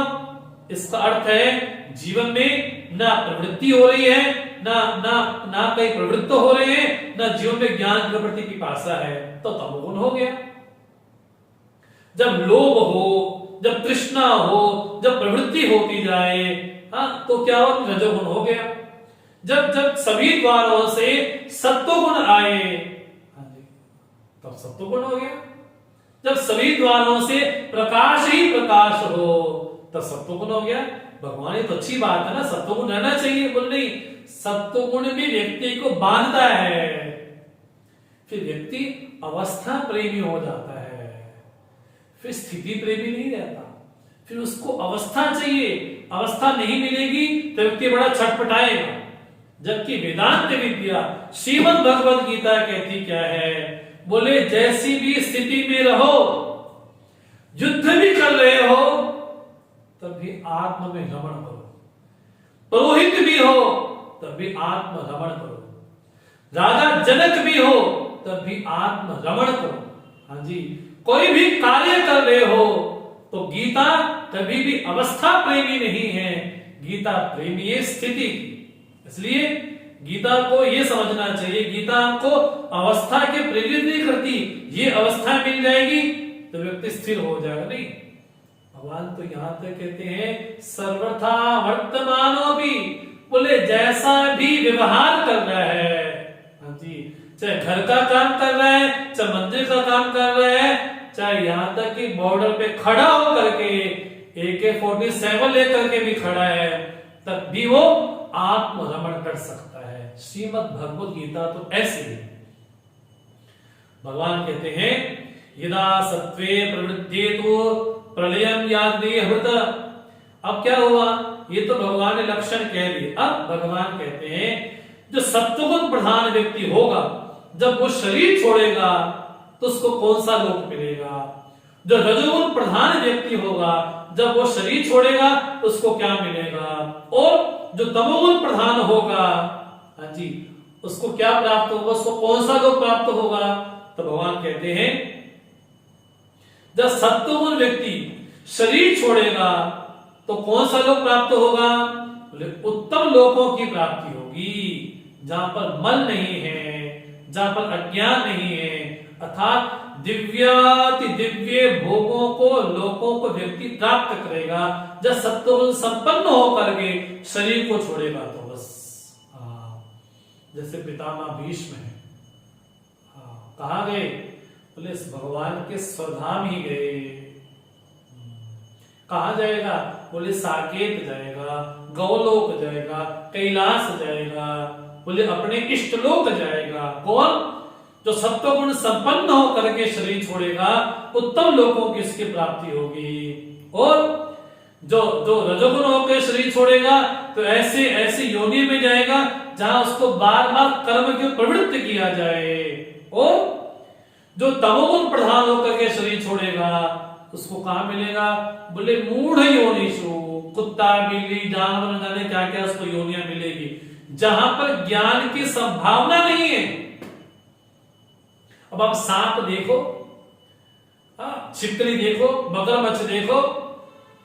A: इसका अर्थ है जीवन में ना प्रवृत्ति हो रही है, ना कई प्रवृत्त हो रहे हैं, ना जीवन में ज्ञान के प्रति पिपासा है, तो तमोगुण हो गया। जब लोभ हो, जब तृष्णा हो, जब प्रवृत्ति होती जाए, हाँ, तो क्या हो? रजोगुण हो गया। जब सभी द्वारों से सत्वगुण आए, हाँ जी, तब सत्वगुण हो गया। जब सभी द्वारों से प्रकाश ही प्रकाश हो, तब सत्वगुण हो गया। भगवान, ये तो अच्छी बात है ना, सत्वगुण रहना चाहिए। बोल नहीं, सत्वगुण भी व्यक्ति को बांधता है, फिर व्यक्ति अवस्था प्रेमी हो जाता है, फिर स्थिति प्रेमी नहीं रहता, फिर उसको अवस्था चाहिए। अवस्था नहीं मिलेगी तो व्यक्ति बड़ा छटपटाएगा। जबकि वेदांत विद्या, श्रीमद् भगवद गीता कहती क्या है? बोले जैसी भी स्थिति में रहो, युद्ध भी कर रहे हो, तब भी आत्म में रमण करो। पुरोहित भी हो तब भी आत्म रमण करो। राजा जनक भी हो तब भी आत्म रमण करो। हाँ जी, कोई भी कार्य कर रहे हो तो गीता कभी भी अवस्था प्रेमी नहीं है, गीता प्रेमी है स्थिति की। इसलिए गीता को यह समझना चाहिए, गीता को अवस्था के प्रेरित नहीं करती। ये अवस्था मिल जाएगी तो व्यक्ति स्थिर हो जाएगा। नहीं, भगवान तो यहां तक कहते हैं सर्वथा वर्तमानो भी। बोले जैसा भी व्यवहार कर रहा है, हाँ जी, चाहे घर का काम कर रहा है, चाहे मंदिर का काम कर रहा है, चाहे यहां तक कि बॉर्डर पे खड़ा होकर के AK-47 लेकर के भी खड़ा है, तब भी वो आत्मरमण कर सकता है। श्रीमद् भगवद गीता तो ऐसी है। भगवान कहते हैं यदा सत्वे प्रवृद्धेतु प्रलयं याति हृत। अब क्या हुआ? ये तो भगवान ने लक्षण कह दिए। अब भगवान कहते हैं जो सत्वगुण प्रधान व्यक्ति होगा, जब वो शरीर छोड़ेगा तो उसको कौन सा लोक मिलेगा? जो रजोगुण प्रधान व्यक्ति होगा, जब वो शरीर छोड़ेगा तो उसको क्या मिलेगा? और जो तमोगुण प्रधान होगा, हाँ जी, उसको क्या प्राप्त होगा? उसको कौन सा लोक प्राप्त होगा? तो भगवान कहते हैं जब सत्वगुण व्यक्ति शरीर छोड़ेगा तो कौन सा लोक प्राप्त होगा? बोले उत्तम लोकों की प्राप्ति होगी, जहां पर मल नहीं है, जहां पर अज्ञान नहीं है, अर्थात दिव्याति दिव्य भोगों को, लोकों को व्यक्ति प्राप्त करेगा जब सत्वगुण संपन्न होकर के शरीर को छोड़ेगा। तो बस जैसे पितामह भीष्म है, कहाँ गए? बोले भगवान के स्वधाम ही गए। कहा जाएगा? बोले साकेत जाएगा, गौलोक जाएगा, कैलाश जाएगा, बोले अपने इष्टलोक जाएगा। कौन? जो सत्वगुण संपन्न होकर के शरीर छोड़ेगा, उत्तम लोकों की इसकी प्राप्ति होगी। और जो रजोगुण होकर शरीर छोड़ेगा तो ऐसे ऐसे योनि में जाएगा जहां उसको बार बार कर्म की प्रवृत्ति किया जाए। और जो तमोगुण प्रधान होकर के शरीर छोड़ेगा उसको कहां मिलेगा? बोले मूढ़ योनिषु, कुत्ता, बिल्ली, जानवर, न जाने क्या क्या उसको योनियां मिलेगी, जहां पर ज्ञान की संभावना नहीं है। अब आप सांप देखो, छिपकली देखो, मगरमच्छ देखो,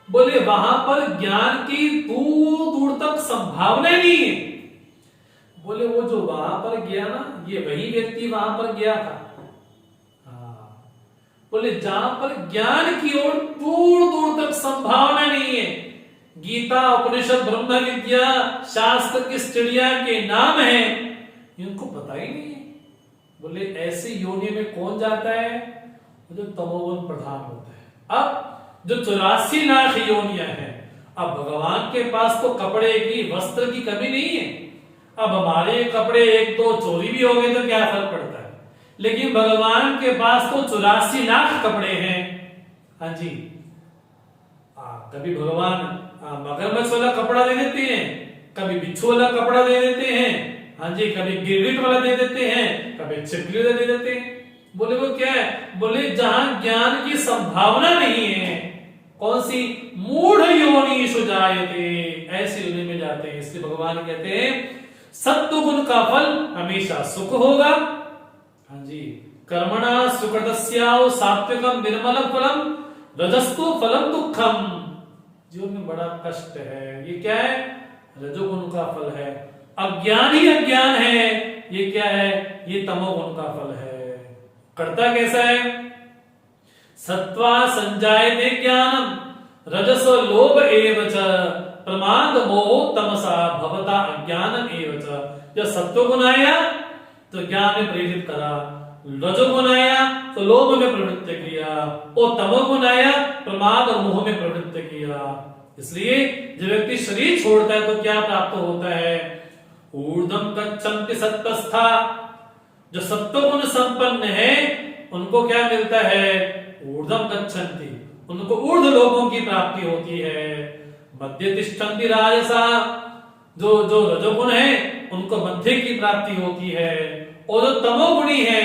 A: बोले वहां पर ज्ञान की दूर दूर तक संभावना नहीं है। बोले वो जो वहां पर गया ना, ये वही व्यक्ति वहां पर गया था। बोले जहां पर ज्ञान की ओर दूर दूर तक संभावना नहीं है, गीता, उपनिषद, ब्रह्म विद्या, शास्त्र की चिड़िया के नाम है, इनको पता ही नहीं है। बोले ऐसी योनि में कौन जाता है? जो तमोगुण प्रधान होता है। अब जो 84 लाख योनियां हैं, अब भगवान के पास तो कपड़े की, वस्त्र की कमी नहीं है। अब हमारे कपड़े एक दो चोरी भी हो गए तो क्या फर्क पड़ता है, लेकिन भगवान के पास तो 84 लाख कपड़े हैं। हाँ जी, कभी भगवान मगरमच्छ वाला कपड़ा दे देते हैं, कभी बिच्छू वाला कपड़ा दे देते हैं, हाँ जी, कभी गिरगिट वाला दे देते हैं, कभी छिपकली वाला दे देते हैं। बोले वो क्या है? बोले जहां ज्ञान की संभावना नहीं है, कौन सी? मूढ़ योनिषु जायते, ऐसी योनि में जाते हैं। इसलिए भगवान कहते हैं सत्व गुण का फल हमेशा सुख होगा। हाँ जी, कर्मणा सुकृतस्याओ सात्विकम निर्मल फलम रजस्तु फलम दुखम। जीवन में बड़ा कष्ट है, ये क्या है? रजोगुण का फल है। अज्ञान ही अज्ञान है, ये क्या है? ये तमोगुण का फल है। करता कैसा है? सत्वा संजायते ज्ञानम रजसो लोभ एव च प्रमाद मोह तमसा भवता अज्ञानम एव च। जब सत्वगुण आया तो ज्ञान में प्रेरित करा, रजोगुण आया तो लोभ में प्रवृत्त किया, और तमोगुण आया प्रमाद और मोह में प्रवृत्त किया। इसलिए जब व्यक्ति शरीर छोड़ता है तो क्या प्राप्त होता है? ऊर्ध्वं गच्छन्ति सत्वस्था। जो सत्वगुण संपन्न है उनको क्या मिलता है? ऊर्ध्वं गच्छन्ति, उनको ऊर्ध्व लोकों की प्राप्ति होती है। मध्य तिष्ठन्ति राजसा, जो रजोगुण है उनको मध्य की प्राप्ति होती है, और जो तमोगुणी है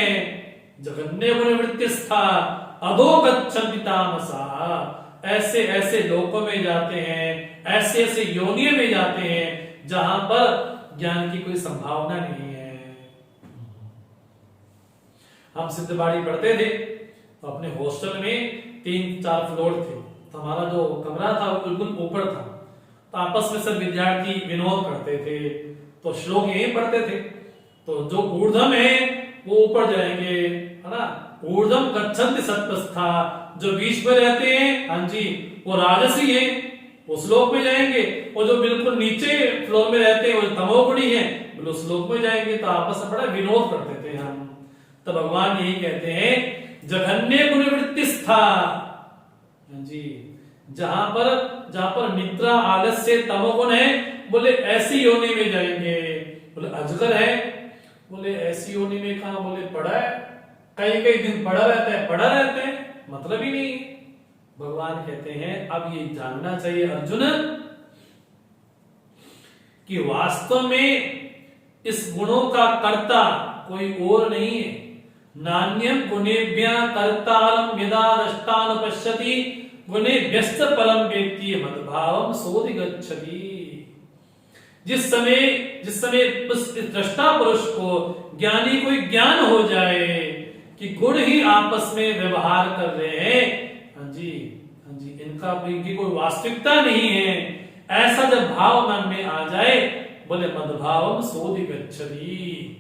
A: जघन्य गुण वृत्तिस्था अधो गच्छन्ति तामसा। ऐसे ऐसे लोकों में जाते हैं, ऐसे ऐसे योनियों में जाते हैं जहां पर ज्ञान की कोई संभावना नहीं है। हम सिद्धबाड़ी पढ़ते थे तो अपने हॉस्टल में 3-4 फ्लोर थे, तो हमारा जो कमरा था वो बिल्कुल ऊपर था। तो आपस में सब विद्यार्थी विनोद करते थे, तो श्लोक यही पढ़ते थे। तो जो ऊर्ध्वम है वो ऊपर जाएंगे, है ना? ऊर्ध्वम गच्छन्ति सत्वस्था, जो बीच में रहते हैं, हाँ जी, वो राजसी है, वो श्लोक में जाएंगे। और जो बिल्कुल नीचे फ्लोर में रहते हैं वो तमोगुणी है, वो श्लोक में जाएंगे। तो आपस में बड़ा विनोद करते थे हम। तो भगवान यही कहते हैं जघन्य गुण वृत्तिस्था। हाँ जी, जहां पर निद्रा आलस्य तमोगुण है, बोले ऐसी योनि में जाएंगे। बोले अजगर है, बोले ऐसी योनि में कहा? बोले पड़ा है, कई कई दिन पड़ा रहता है, मतलब ही नहीं। भगवान कहते हैं अब ये जानना चाहिए अर्जुन कि वास्तव में इस गुणों का कर्ता कोई और नहीं है। नान्यम गुणेभ्य कर्तारं यदा दृष्टान पश्यति गुणेभ्यश्च परम वेत्ति मद्भावं सोऽधिगच्छति। जिस समय उस दृष्टा पुरुष को, ज्ञानी को ज्ञान हो जाए कि गुण ही आपस में व्यवहार कर रहे हैं, हाँ जी, इनकी कोई वास्तविकता नहीं है, ऐसा जब भाव मन में आ जाए, बोले मद्भावं सोऽधिगच्छति,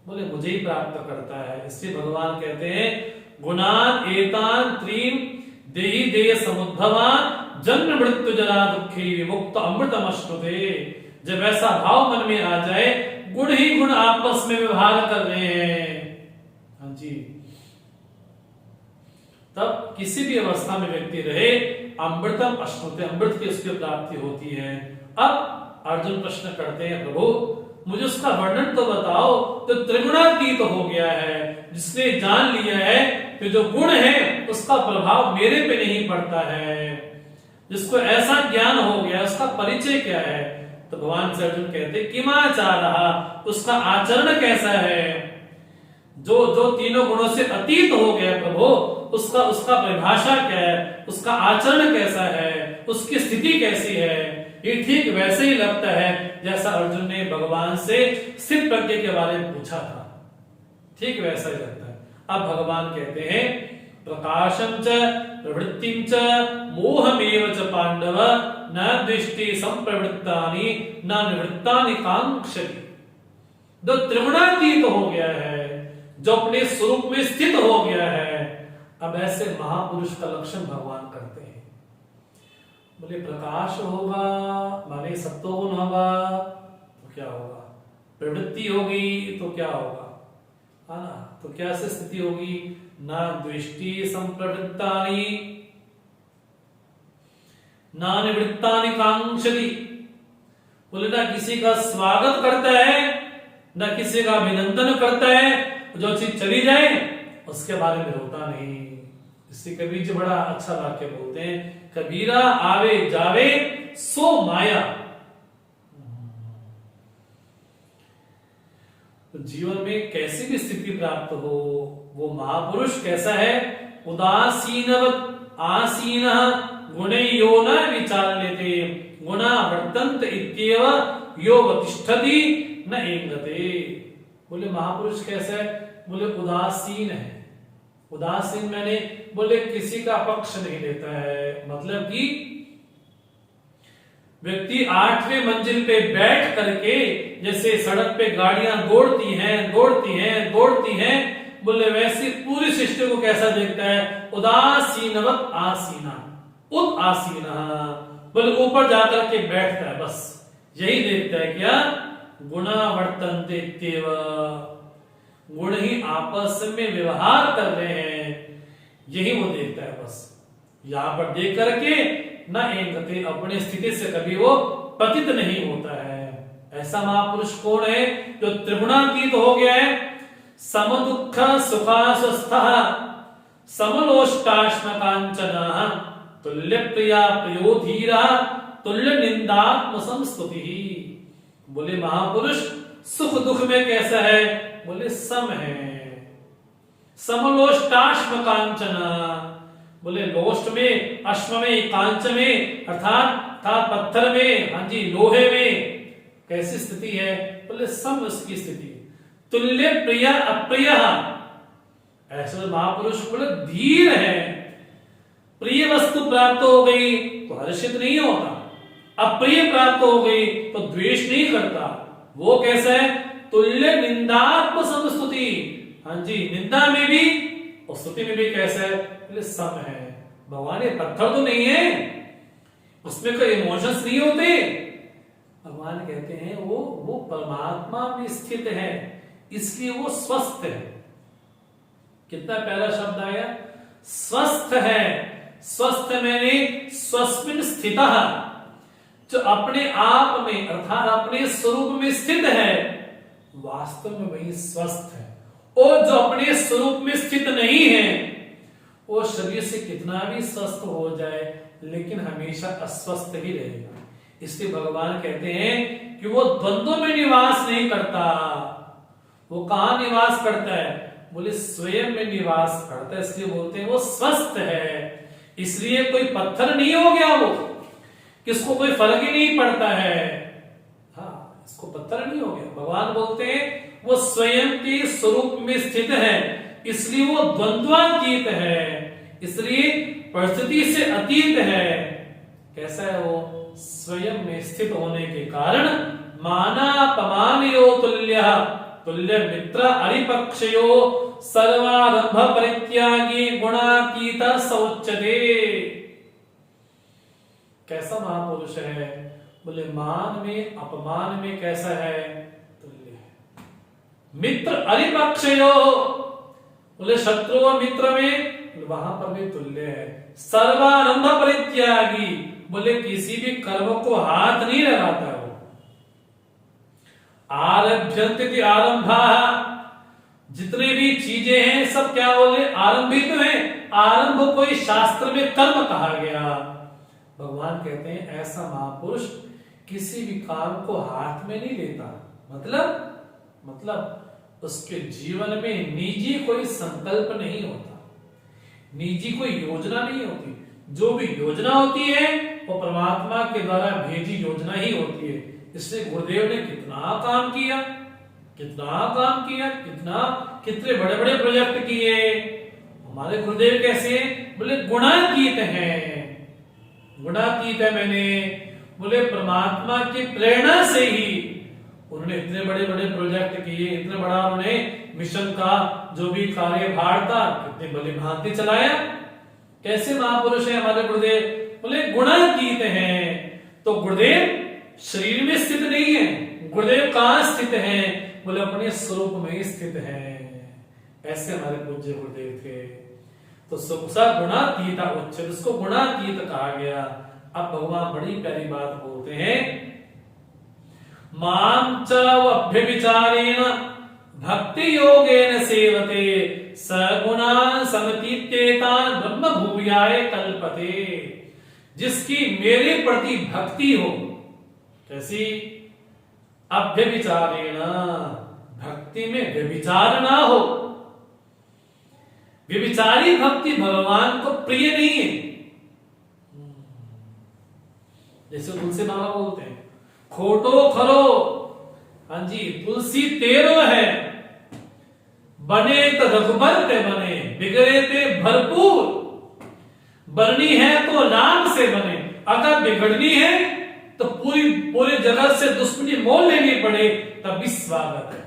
A: बोले मुझे ही प्राप्त करता है। इसलिए भगवान कहते हैं गुणान एतान त्रीन देहि देह समुद्भवान जन्म मृत्यु जरा दुखी विमुक्त अमृतमश्नुते। जब ऐसा भाव मन में आ जाए, गुण ही गुण आपस में व्यवहार कर रहे हैं, हाँ जी, तब किसी भी अवस्था में व्यक्ति रहे अमृतम अश्नुते, अमृत की उसकी प्राप्ति होती है। अब अर्जुन प्रश्न करते हैं प्रभु मुझे उसका वर्णन तो बताओ। तो त्रिगुणातीत हो गया है, जिसने जान लिया है कि जो गुण है उसका प्रभाव मेरे पे नहीं पड़ता है, जिसको ऐसा ज्ञान हो गया, उसका परिचय क्या है? तो भगवान से अर्जुन कहते किमाचारः, उसका आचरण कैसा है? जो तीनों गुणों से अतीत हो गया प्रभु, उसका परिभाषा क्या है? उसका आचरण कैसा है? उसकी स्थिति कैसी है? ये ठीक वैसे ही लगता है जैसा अर्जुन ने भगवान से स्थित प्रज्ञ के बारे में पूछा था, ठीक वैसा ही लगता है। अब भगवान कहते हैं प्रकाशं च प्रवृत्तिं च मोहमेव च पांडव न दृष्टि संप्रवृत्तानि न निवृत्तानि कांक्षति। जो त्रिगुणातीत हो गया है, जो अपने स्वरूप में स्थित हो गया है, अब ऐसे महापुरुष का लक्षण भगवान करते हैं। बोले प्रकाश होगा माने सत्वगुण होगा तो क्या होगा? प्रवृत्ति होगी तो क्या होगा? है ना? तो क्या से स्थिति होगी? ना दृष्टि संप्रवृत्तानि ना निवृत्तानि कांक्षति। बोले ना किसी का स्वागत करता है, ना किसी का अभिनंदन करता है, जो चीज चली जाए उसके बारे में रोता नहीं। इससे कबीर जी बड़ा अच्छा वाक्य बोलते हैं, कबीरा आवे जावे सो माया। तो जीवन में कैसी भी स्थिति प्राप्त हो, वो महापुरुष कैसा है, उदासीनवत् आसीन गुणयो न विचाल्यते गुणा वर्तन्त इत्येव यो वतिष्ठति न एंगते। बोले महापुरुष कैसा है, बोले उदासीन है। उदासीन मैंने बोले किसी का पक्ष नहीं लेता है, मतलब कि व्यक्ति 8वें मंजिल पे बैठ करके जैसे सड़क पे गाड़ियां दौड़ती हैं, बोले वैसे पूरी सृष्टि को कैसा देखता है, उदासीनवत् आसीना, उद आसीना, बोले ऊपर जाकर के बैठता है, बस यही देखता है क्या, गुणा वर्तन्ते इत्येव, गुण ही आपस में व्यवहार कर रहे हैं, यही वो देखता है बस। यहां पर देख करके न एंगते, अपने स्थिति से कभी वो पतित नहीं होता है। ऐसा महापुरुष कौन है, जो त्रिगुणातीत हो गया है, सम दुख सुखा स्वस्थः समलोष्टाश्म कांचनः तुल्य प्रिया प्रियो धीरा तुल्य निंदात्म संस्तुति। बोले महापुरुष सुख दुख में कैसा है, बोले सम है, समलोष्टाश्म कांचना, बोले लोष्ट में, अश्व में, कांच में, अर्थात पत्थर में, हाँ जी लोहे में कैसी स्थिति है, बोले सम उसकी स्थिति। तुल्य प्रिय अप्रिय, ऐसे महापुरुष बोले धीर है, प्रिय वस्तु प्राप्त हो गई तो हर्षित नहीं होता, अप्रिय प्राप्त हो गई तो द्वेष नहीं करता। वो कैसा है, तुल्य निंदात्म समस्तुति, हाँ जी निंदा में भी और स्तुति में भी कैसा है, बोले सम है। भगवान ये पत्थर तो नहीं है, उसमें कोई इमोशंस नहीं होते। भगवान कहते हैं वो परमात्मा में स्थित है, इसलिए वो स्वस्थ है। कितना प्यारा शब्द आया, स्वस्थ है। स्वस्थ मैंने स्वस्मिन स्थितः, जो अपने आप में अर्थात अपने स्वरूप में स्थित है, वास्तव में वही स्वस्थ है। और जो अपने स्वरूप में स्थित नहीं है, वो शरीर से कितना भी स्वस्थ हो जाए लेकिन हमेशा अस्वस्थ ही रहेगा। इसलिए भगवान कहते हैं कि वो द्वंद्व में निवास नहीं करता। वो कहां निवास करता है, बोले स्वयं में निवास करता है, इसलिए बोलते हैं वो स्वस्थ है। इसलिए कोई पत्थर नहीं हो गया वो, किसको कोई फर्क ही नहीं पड़ता है, हाँ इसको पत्थर नहीं हो गया। भगवान बोलते हैं वो स्वयं के स्वरूप में स्थित है, इसलिए वो द्वंद्वातीत है, इसलिए परिस्थिति से अतीत है। कैसा है वो, स्वयं में स्थित होने के कारण मानापमानयो तुल्य तुल्य मित्र अरिपक्षयो सर्वारंभ परित्यागी गुणातीत सौच्यते। कैसा महापुरुष है, बोले मान में अपमान में कैसा है, तुल्य है। मित्र अरिपक्षयो, बोले शत्रु और मित्र में वहां पर भी तुल्य है। सर्वारंभ परित्यागी, बोले किसी भी कर्म को हाथ नहीं लगाता वो। आरभ्यन्ते आरंभा, जितने भी चीजें हैं सब क्या बोले, आरंभित तो है। आरंभ कोई शास्त्र में कर्म कहा गया। भगवान कहते हैं ऐसा महापुरुष किसी भी काम को हाथ में नहीं लेता। मतलब उसके जीवन में निजी कोई संकल्प नहीं होता, निजी कोई योजना नहीं होती। जो भी योजना होती है वो परमात्मा के द्वारा भेजी योजना ही होती है। इसलिए गुरुदेव ने कितना काम किया, कितने बड़े बड़े प्रोजेक्ट किए। हमारे गुरुदेव कैसे, बोले गुणातीत हैं, गुणातीत है। मैंने बोले परमात्मा की प्रेरणा से ही उन्होंने इतने बड़े बड़े प्रोजेक्ट किए, इतना बड़ा उन्होंने मिशन का जो भी कार्यभार था कितने बड़े भांति चलाया। कैसे महापुरुष है हमारे गुरुदेव, बोले गुणातीत हैं। तो गुरुदेव शरीर में स्थित नहीं है, गुरुदेव कहां स्थित है, बोले अपने स्वरूप में स्थित है। ऐसे हमारे पूज्य गुरुदेव थे। तो सुखसा गुणातीत उच्चते, उसको गुणातीत कहा गया। अब भगवान बड़ी प्यारी बात बोलते हैं, मां च अभ्यभिचारेण भक्ति योगेन सेवते सगुणान समतीत्येतान ब्रह्म भूयाय कल्पते, जिसकी मेरे प्रति भक्ति हो। कैसी? अव्यभिचारेण, भक्ति में व्यभिचार ना हो। व्यभिचारी भक्ति भगवान को प्रिय नहीं है। जैसे तुलसी बाबा बोलते हैं, खोटो खरो, हाँ जी, तुलसी तेरो है, बने तो रघुबर ते बने, बिगड़े ते भरपूर। बननी है तो राम से बने, अगर बिगड़नी है तो पूरे जगत से दुश्मनी मोल लेनी पड़े तब भी स्वागत है।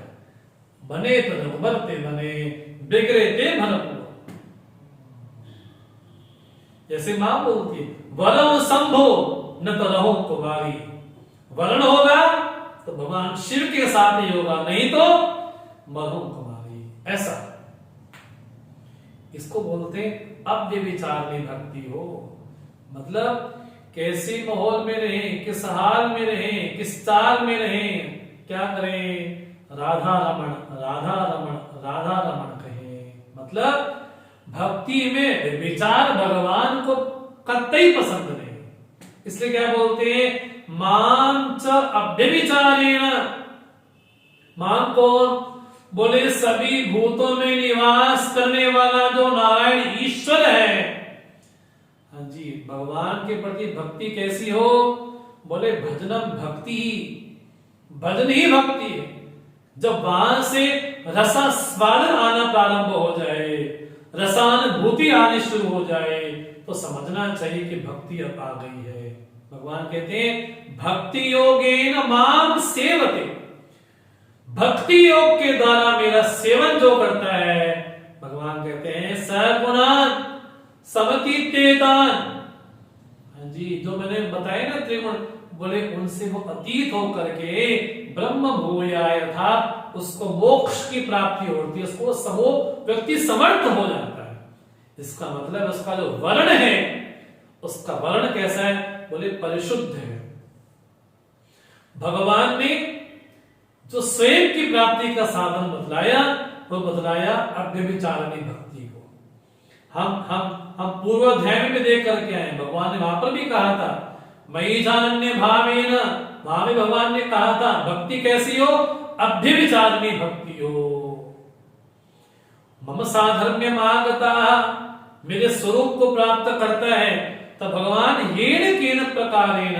A: बने तो रघुबर ते बने, बिगड़े ते भरपूर। जैसे मां बोलती है, वरण संभो न तो रहो कुमारी। वरण होगा तो भगवान शिव के साथ ही होगा, नहीं तो मरो कुमारी। ऐसा इसको बोलते अव्यभिचारिणी भक्ति हो। मतलब कैसे माहौल में रहें, किस हाल में रहें, किस चाल में रहें, क्या करें? राधा रमण राधा रमण राधा रमण कहें। मतलब भक्ति में विचार भगवान को कतई पसंद नहीं। इसलिए क्या बोलते हैं? मां च अव्यभिचारेण। मां कौन? बोले सभी भूतों में निवास करने वाला जो नारायण ईश्वर है। हाँ जी, भगवान के प्रति भक्ति कैसी हो? बोले भजनम भक्ति ही, भजन ही भक्ति है। जब वहां से रसास्वादन आना प्रारंभ हो जाए, रसानुभूति आनी शुरू हो जाए, तो समझना चाहिए कि भक्ति अब आ गई है। भगवान कहते हैं भक्ति योगेन माम सेवते। भक्ति योग के द्वारा मेरा सेवन जो करता है, भगवान कहते हैं सगुणान समतीत्येतान। हाँ जी, जो मैंने बताया ना त्रिगुण, बोले उनसे वो अतीत होकर के ब्रह्म भूयाय था, उसको मोक्ष की प्राप्ति होती है, उसको समो व्यक्ति समर्थ हो जाता है। इसका मतलब उसका जो वर्ण है, उसका वर्ण कैसा है? बोले परिशुद्ध है। भगवान ने जो स्वयं की प्राप्ति का साधन बतलाया, वो बतलाया अव्यभिचारिणी भक्ति को। हम पूर्वाध्याय में देख करके आए, भगवान ने वहां पर भी कहा था मयि चानन्य भावेन, वहां में भगवान ने कहा था भक्ति कैसी हो? अव्यभिचारिणी भक्ति हो। मम साधर्म्यम आगता, मेरे स्वरूप को प्राप्त करता है। तब भगवान येन केन प्रकारेण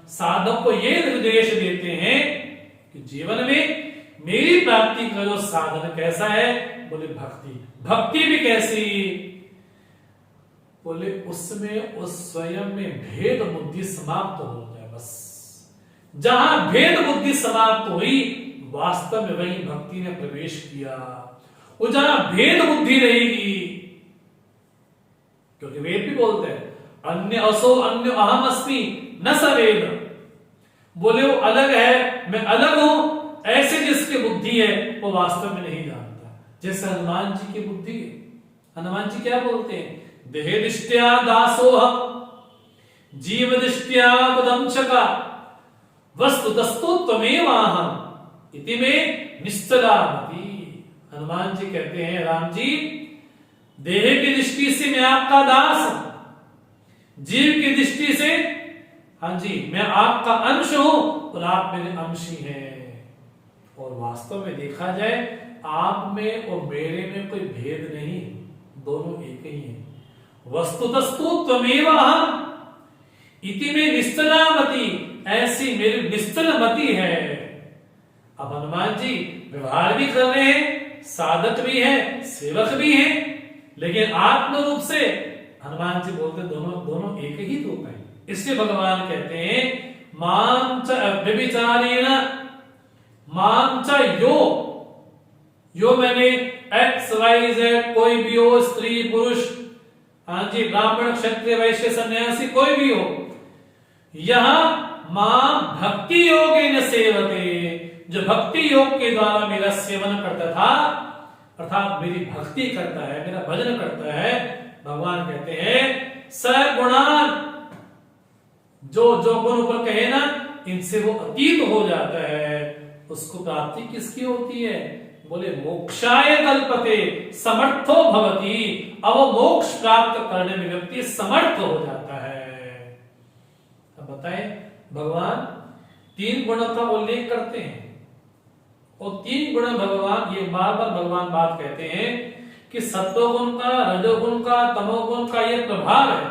A: साधक को ये निर्देश देते हैं कि जीवन में मेरी प्राप्ति का जो साधन कैसा है? बोले भक्ति। भक्ति भी कैसी? बोले उसमें उस स्वयं में भेद बुद्धि समाप्त हो जाए। बस जहां भेद बुद्धि समाप्त हुई, वास्तव में वही भक्ति ने प्रवेश किया। वो जहां भेद बुद्धि रहेगी, क्योंकि वेद भी बोलते हैं अन्य असो अन्य अहम अस्मि न सवेद। बोले वो अलग है, मैं अलग हूं, ऐसे जिसकी बुद्धि है वो वास्तव में नहीं जानता। जैसे हनुमान जी की बुद्धि है। हनुमान जी क्या बोलते हैं? देह दृष्टिया दासोहम, जीव दृष्टिया पदंशका, वस्तुतस्तु त्वमेवाहम इति में निश्चलामति। हनुमान जी कहते हैं राम जी, देह की दृष्टि से मैं आपका दास हूं, जीव की दृष्टि से हाँ जी मैं आपका अंश हूं और आप मेरे अंश ही हैं। और वास्तव में देखा जाए, आप में और मेरे में कोई भेद नहीं, दोनों एक ही हैं। वस्तुतस्तु त्वमेव अहम इति में निश्चलामति, ऐसी मेरी निश्चल मति है। अब हनुमान जी व्यवहार भी कर रहे हैं, साधक भी हैं, सेवक भी हैं, लेकिन आत्म रूप से हनुमान जी बोलते दोनों एक ही रूप है। इसलिए भगवान कहते हैं मां च अव्यभिचारेण, मां च यो मैंने एक्स वाई जेड कोई भी हो, स्त्री पुरुष, हाँ जी ब्राह्मण क्षत्रिय वैश्य सन्यासी कोई भी हो, यहां मां भक्ति योगेन सेवते, जो भक्ति योग के द्वारा मेरा सेवन करता था, अर्थात मेरी भक्ति करता है, मेरा भजन करता है, भगवान कहते हैं सगुणान, जो गुण ऊपर कहे ना, इनसे वो अतीत हो जाता है। उसको प्राप्ति किसकी होती है? बोले मोक्षाय कल्पते समर्थो भवति, अब मोक्ष प्राप्त करने में व्यक्ति समर्थ हो जाता है। अब बताएं, भगवान 3 गुणों का उल्लेख करते हैं और 3 गुण भगवान, ये बार बार भगवान बात कहते हैं कि सत्वगुण का, रजोगुण का, तमोगुण का ये प्रभाव है।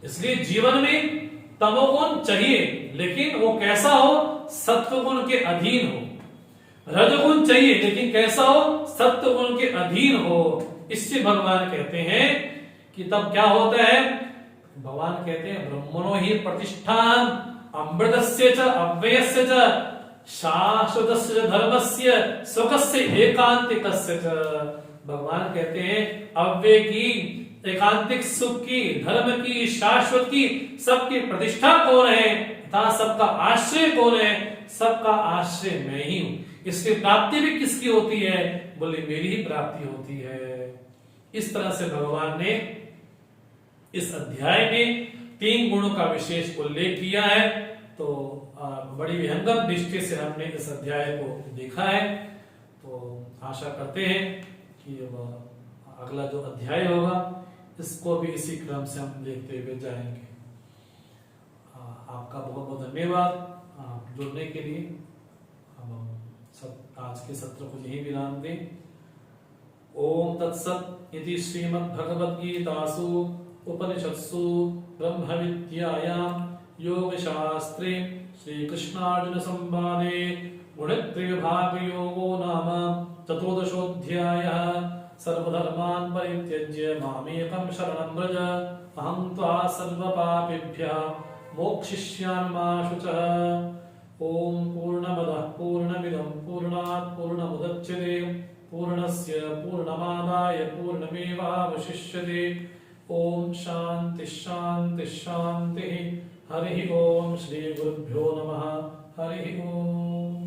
A: इसलिए जीवन में तमोगुण चाहिए, लेकिन वो कैसा हो, सत्वगुण के अधीन हो। रजोगुण चाहिए, लेकिन कैसा हो, सत्वगुण के अधीन हो। इससे भगवान कहते हैं कि तब क्या होता है, भगवान कहते हैं ब्रह्मणो ही प्रतिष्ठान अमृतस्य च अव्ययस्य च शाश्वतस्य धर्मस्य सुखस्य एकांतिकस्य च। भगवान कहते हैं अव्यय की, एकांतिक सुख की, धर्म की, शाश्वत की, सबकी प्रतिष्ठा कौन है तथा सबका आश्रय कौन है, सबका आश्रय मैं ही हूं। इसकी प्राप्ति भी किसकी होती है, बोले मेरी ही प्राप्ति होती है। इस तरह से भगवान ने इस अध्याय में 3 गुणों का विशेष उल्लेख किया है। तो बड़ी विहंगम दृष्टि से हमने इस अध्याय को देखा है। तो आशा करते हैं कि अगला जो अध्याय होगा इसको भी इसी क्रम से हम देखते हुए जाएंगे। आपका बहुत बहुत धन्यवाद जुड़ने के लिए। हम सब आज के सत्र को यही विराम दें। ओम तत्सत इति श्रीमद् भगवद गीतासु उपनिषत्सु ब्रह्म विद्यायां योग शास्त्रे श्री कृष्णार्जुन संवादे गुणत्रय भाग योगो नाम चतुर्दशोऽध्यायः। सर्वधर्मान् परित्यज्य मामेकं शरणं व्रज, अहं त्वा सर्वपापेभ्यः मोक्षयिष्यामि मा शुचः। ओम पूर्णमदः पूर्णमिदं पूर्णात् पूर्णमुदच्यते पूर्णस्य पूर्णमादाय पूर्णमेवावशिष्यते। ओम शांति शांति शांति। हरि ओम। श्री गुरुभ्यो नमः। हरि ओम।